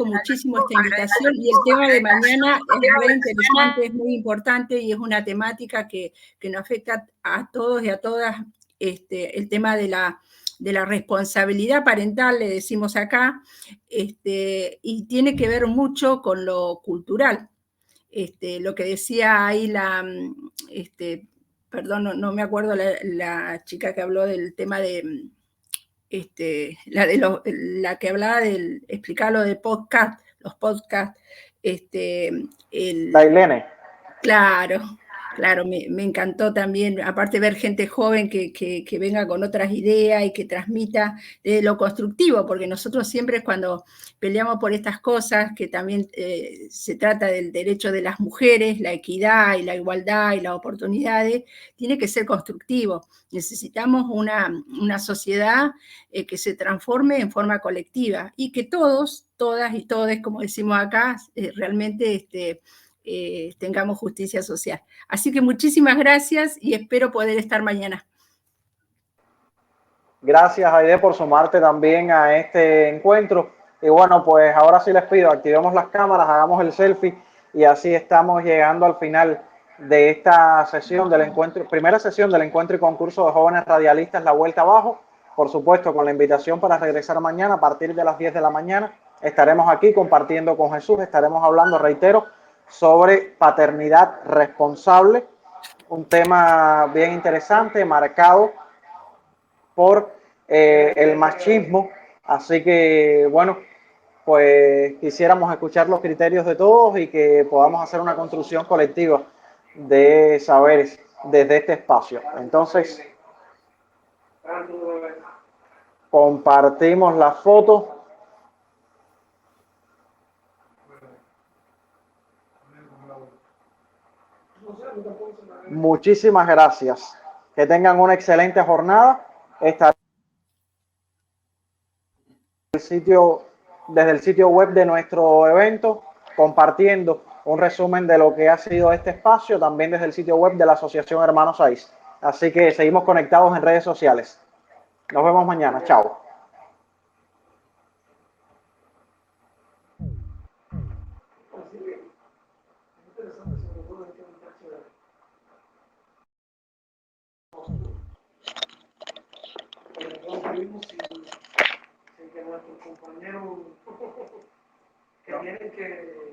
muchísimo esta invitación, y el tema de mañana es muy interesante, es muy importante, y es una temática que nos afecta a todos y a todas, el tema de la responsabilidad parental, le decimos acá, y tiene que ver mucho con lo cultural. Lo que decía ahí perdón, no me acuerdo la chica que habló del tema de, la que hablaba del, explicar lo de podcast, los podcasts, La Ilene. Claro, me encantó también, aparte ver gente joven que venga con otras ideas y que transmita desde lo constructivo, porque nosotros siempre cuando peleamos por estas cosas, que también se trata del derecho de las mujeres, la equidad y la igualdad y las oportunidades, tiene que ser constructivo. Necesitamos una sociedad que se transforme en forma colectiva, y que todos, todas y todes, como decimos acá, realmente tengamos justicia social. Así que muchísimas gracias y espero poder estar mañana. Gracias, Aide, por sumarte también a este encuentro. Y bueno, pues ahora sí les pido, activemos las cámaras, hagamos el selfie, y así estamos llegando al final de esta sesión del encuentro, primera sesión del encuentro y concurso de jóvenes radialistas La Vuelta Abajo. Por supuesto, con la invitación para regresar mañana a partir de las 10 de la mañana. Estaremos aquí compartiendo con Jesús, estaremos hablando, reitero, sobre paternidad responsable, un tema bien interesante, marcado por el machismo. Así que, bueno, pues quisiéramos escuchar los criterios de todos y que podamos hacer una construcción colectiva de saberes desde este espacio. Entonces, compartimos la foto. Muchísimas gracias. Que tengan una excelente jornada. Estaré desde el sitio web de nuestro evento compartiendo un resumen de lo que ha sido este espacio, también desde el sitio web de la Asociación Hermanos Saiz. Así que seguimos conectados en redes sociales. Nos vemos mañana. Chao. Sin que nuestros compañeros que tienen que